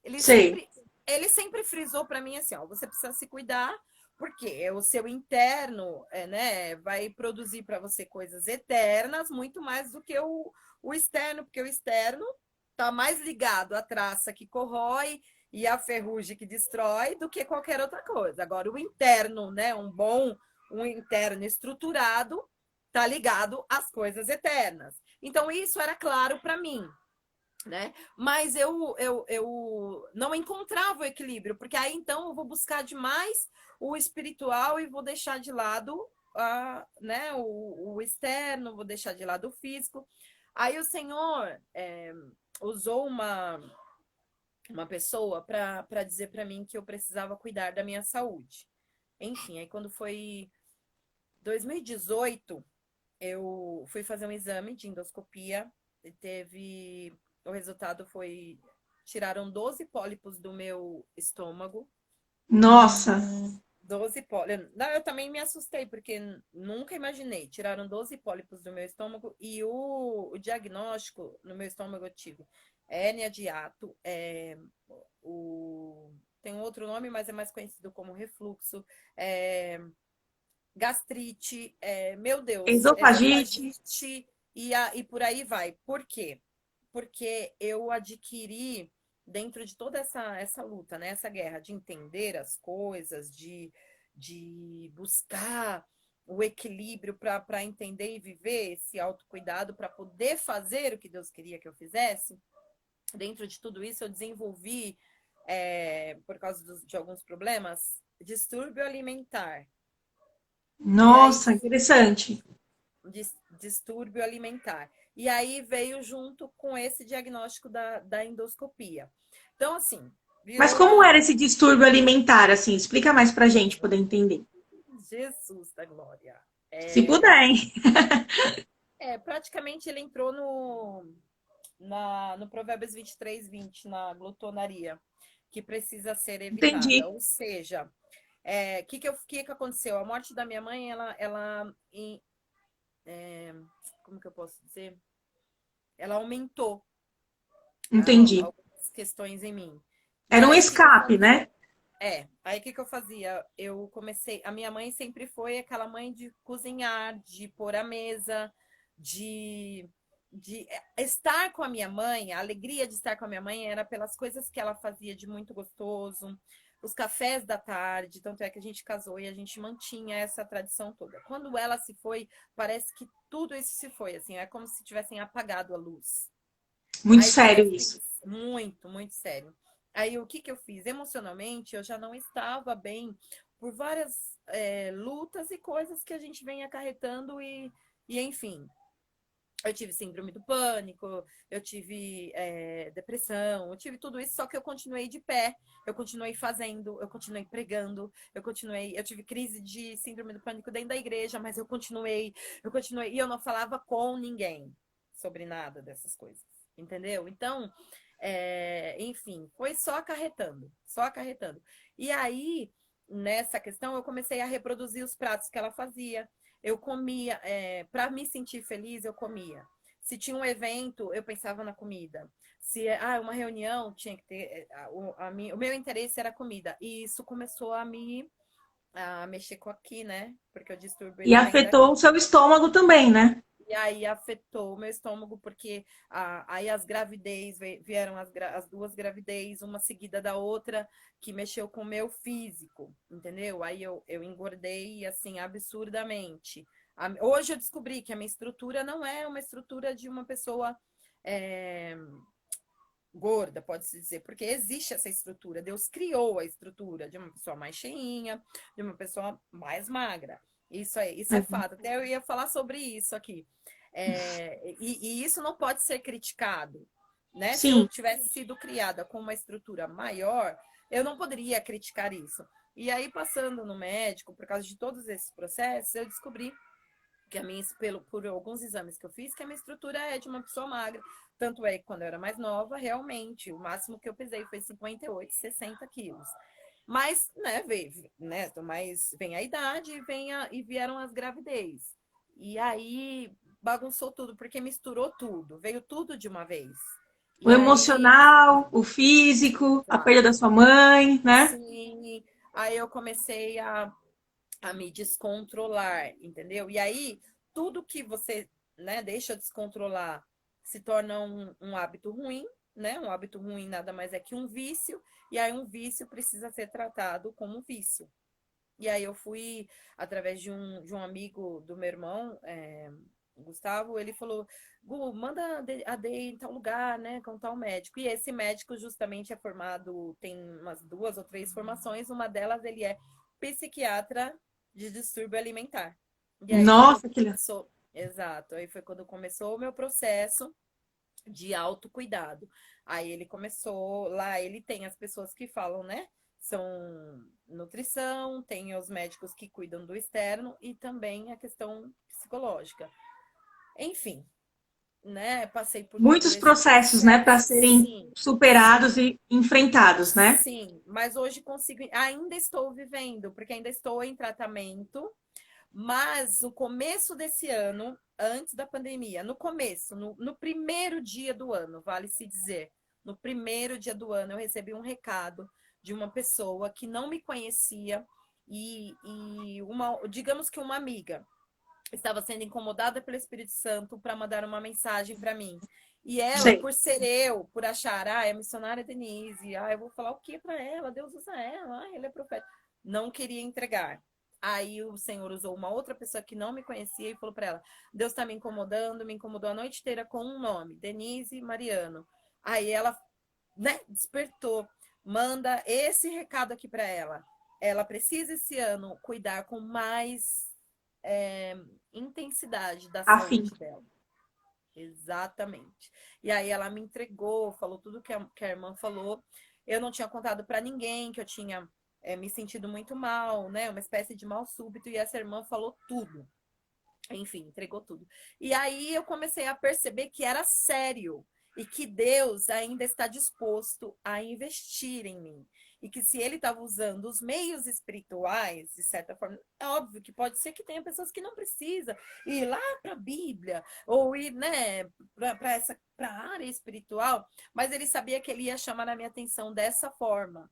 Ele sei. sempre, ele sempre frisou para mim assim, ó, você precisa se cuidar, porque o seu interno, né, vai produzir para você coisas eternas, muito mais do que o externo, porque o externo está mais ligado à traça que corrói e à ferrugem que destrói do que qualquer outra coisa. Agora, o interno, né, um interno estruturado, está ligado às coisas eternas. Então, isso era claro para mim, né? Mas eu não encontrava o equilíbrio, porque aí então eu vou buscar demais o espiritual e vou deixar de lado né, o externo, vou deixar de lado o físico. Aí o Senhor usou uma pessoa para dizer para mim que eu precisava cuidar da minha saúde. Enfim, aí quando foi 2018, eu fui fazer um exame de endoscopia e o resultado foi, tiraram 12 pólipos do meu estômago. Nossa, 12 pólipos. Não, eu também me assustei, porque nunca imaginei. Tiraram 12 pólipos do meu estômago e o diagnóstico no meu estômago eu tive hérnia de hiato, tem um outro nome, mas é mais conhecido como refluxo, é, gastrite, meu Deus, Esofagite. esofagite e por aí vai. Por quê? Porque eu adquiri, dentro de toda essa luta, né, essa guerra de entender as coisas, de buscar o equilíbrio para entender e viver esse autocuidado, para poder fazer o que Deus queria que eu fizesse, dentro de tudo isso eu desenvolvi, por causa de alguns problemas, distúrbio alimentar. E aí, Nossa, interessante. distúrbio alimentar. E aí veio junto com esse diagnóstico da endoscopia. Então, assim, Mas virou como uma. era esse distúrbio alimentar, assim? Explica mais pra gente poder entender. Jesus da glória. Se puder, hein? Praticamente ele entrou no Provérbios 23:20, na glutonaria, que precisa ser evitada. Entendi. Ou seja, que aconteceu? A morte da minha mãe, como que eu posso dizer? Ela aumentou Entendi. algumas questões em mim. E Era um aí, o que que eu escape, fazia? né? Aí o que que eu fazia? Eu comecei. A minha mãe sempre foi aquela mãe de cozinhar, de pôr a mesa, de, de estar com a minha mãe. A alegria de estar com a minha mãe era pelas coisas que ela fazia de muito gostoso, os cafés da tarde. Tanto é que a gente casou e a gente mantinha essa tradição toda. Quando ela se foi, parece que tudo isso se foi. Assim, é como se tivessem apagado a luz. Muito Aí o que que eu sério isso. fiz? Muito, muito sério. Aí o que que eu fiz? Emocionalmente, eu já não estava bem por várias lutas e coisas que a gente vem acarretando e enfim. Eu tive síndrome do pânico, eu tive depressão, eu tive tudo isso, só que eu continuei de pé, eu continuei fazendo, eu continuei pregando, eu tive crise de síndrome do pânico dentro da igreja, mas eu continuei, e eu não falava com ninguém sobre nada dessas coisas, entendeu? Então, enfim, foi só acarretando, só acarretando. E aí, nessa questão, eu comecei a reproduzir os pratos que ela fazia. Eu comia, para me sentir feliz, eu comia. Se tinha um evento, eu pensava na comida. Se uma reunião tinha que ter, o meu interesse era comida. E isso começou a mexer com aqui, né? Porque o distúrbio E ele vem afetou o daqui. seu estômago também, né? E aí afetou o meu estômago, porque aí as gravidez, vieram as duas gravidez, uma seguida da outra, que mexeu com o meu físico, entendeu? Aí eu engordei, assim, absurdamente. Hoje eu descobri que a minha estrutura não é uma estrutura de uma pessoa é, gorda, pode-se dizer, porque existe essa estrutura. Deus criou a estrutura de uma pessoa mais cheinha, de uma pessoa mais magra. Isso é fato. Até eu ia falar sobre isso aqui. E isso não pode ser criticado, né? Se eu Sim. tivesse sido criada com uma estrutura maior, eu não poderia criticar isso. E aí, passando no médico, por causa de todos esses processos, eu descobri que por alguns exames que eu fiz, que a minha estrutura é de uma pessoa magra. Tanto é que quando eu era mais nova, realmente, o máximo que eu pesei foi 58, 60 quilos. Mas, mas vem a idade e vieram as gravidez. E aí bagunçou tudo, porque misturou tudo, veio tudo de uma vez. O E aí, emocional, o físico, a perda da sua mãe, né? sim, aí eu comecei a me descontrolar, entendeu? E aí, tudo que você, né, deixa descontrolar se torna um hábito ruim, né? Um hábito ruim nada mais é que um vício, e aí um vício precisa ser tratado como um vício. E aí eu fui, através de um amigo do meu irmão, Gustavo, ele falou, Gu, manda a D em tal lugar, né, com tal médico. E esse médico justamente é formado, tem umas 2 ou 3 formações, uma delas ele é psiquiatra de distúrbio alimentar. E aí foi quando Nossa, que legal. começou, exato, aí foi quando começou o meu processo de autocuidado. Aí ele começou, lá ele tem as pessoas que falam, né? São nutrição, tem os médicos que cuidam do externo e também a questão psicológica. Enfim, né? Passei por Muitos esse processos, né, para processo. serem Sim, superados sim. e enfrentados, né? Sim, mas hoje consigo, ainda estou vivendo, porque ainda estou em tratamento, mas no começo desse ano, antes da pandemia, no começo, no primeiro dia do ano, vale se dizer, no primeiro dia do ano, eu recebi um recado de uma pessoa que não me conhecia e digamos que uma amiga estava sendo incomodada pelo Espírito Santo para mandar uma mensagem para mim. E ela, Sei. por ser eu, por achar, é a missionária Denise, eu vou falar o que para ela? Deus usa ela, ele é profeta. Não queria entregar. Aí o Senhor usou uma outra pessoa que não me conhecia e falou para ela: Deus está me incomodando, me incomodou a noite inteira com um nome, Denise Mariano. Aí ela, né, despertou, manda esse recado aqui para ela. Ela precisa esse ano cuidar com mais intensidade da Afim. saúde dela. Exatamente. E aí ela me entregou, falou tudo que a irmã falou. Eu não tinha contado para ninguém que eu tinha me sentido muito mal, né? Uma espécie de mal súbito, e essa irmã falou tudo. Enfim, entregou tudo. E aí eu comecei a perceber que era sério e que Deus ainda está disposto a investir em mim. E que se ele estava usando os meios espirituais, de certa forma, é óbvio que pode ser que tenha pessoas que não precisam ir lá para a Bíblia ou ir, né, para a área espiritual, mas ele sabia que ele ia chamar a minha atenção dessa forma,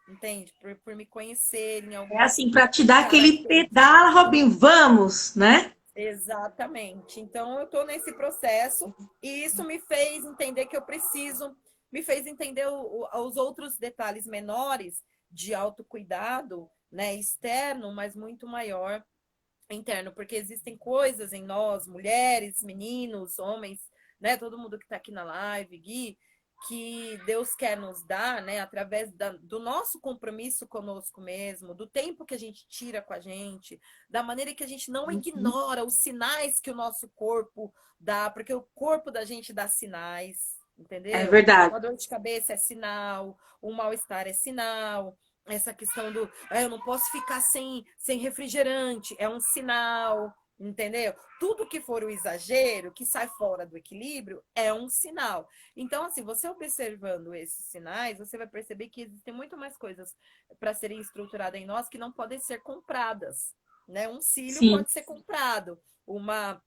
entende? Por me conhecer em É algumas assim, para te dar aquele características. pedala, Robin, vamos, né? Exatamente. Então, eu estou nesse processo e isso me fez entender que eu preciso, me fez entender os outros detalhes menores de autocuidado, né, externo, mas muito maior interno, porque existem coisas em nós, mulheres, meninos, homens, né, todo mundo que está aqui na live, Gui, que Deus quer nos dar, né, através do nosso compromisso conosco mesmo, do tempo que a gente tira com a gente, da maneira que a gente não ignora os sinais que o nosso corpo dá, porque o corpo da gente dá sinais, É entendeu? verdade. Uma dor de cabeça é sinal, um mal-estar é sinal, essa questão do eu não posso ficar sem refrigerante, é um sinal, entendeu? Tudo que for o exagero, que sai fora do equilíbrio, é um sinal. Então, assim, você observando esses sinais, você vai perceber que existem muito mais coisas para serem estruturadas em nós que não podem ser compradas, né? Um cílio Sim. pode ser comprado, uma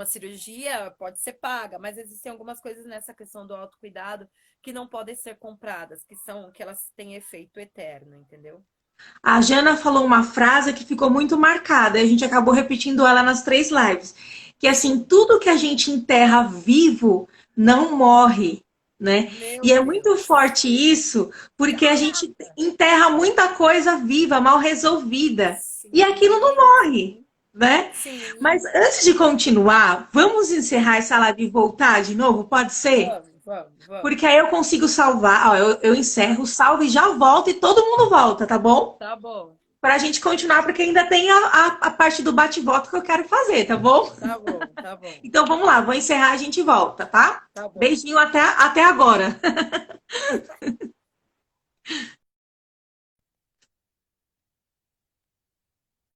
cirurgia pode ser paga, mas existem algumas coisas nessa questão do autocuidado que não podem ser compradas, que elas têm efeito eterno, entendeu? A Jana falou uma frase que ficou muito marcada, a gente acabou repetindo ela nas 3 lives, que assim, tudo que a gente enterra vivo não morre, né? Meu E é muito Deus. forte isso, porque a gente Caraca. enterra muita coisa viva, mal resolvida, e aquilo não Sim, morre, sim, né? Mas sim. antes de continuar, vamos encerrar essa live e voltar de novo, pode ser? Vamos, vamos, vamos. Porque aí eu consigo salvar, ó, eu encerro, salvo e já volto e todo mundo volta, tá bom? Tá bom, Para a gente continuar, porque ainda tem a parte do bate-volta que eu quero fazer, tá bom? tá bom, tá bom, Então vamos lá, vou encerrar, a gente volta, tá? tá bom. Beijinho até agora.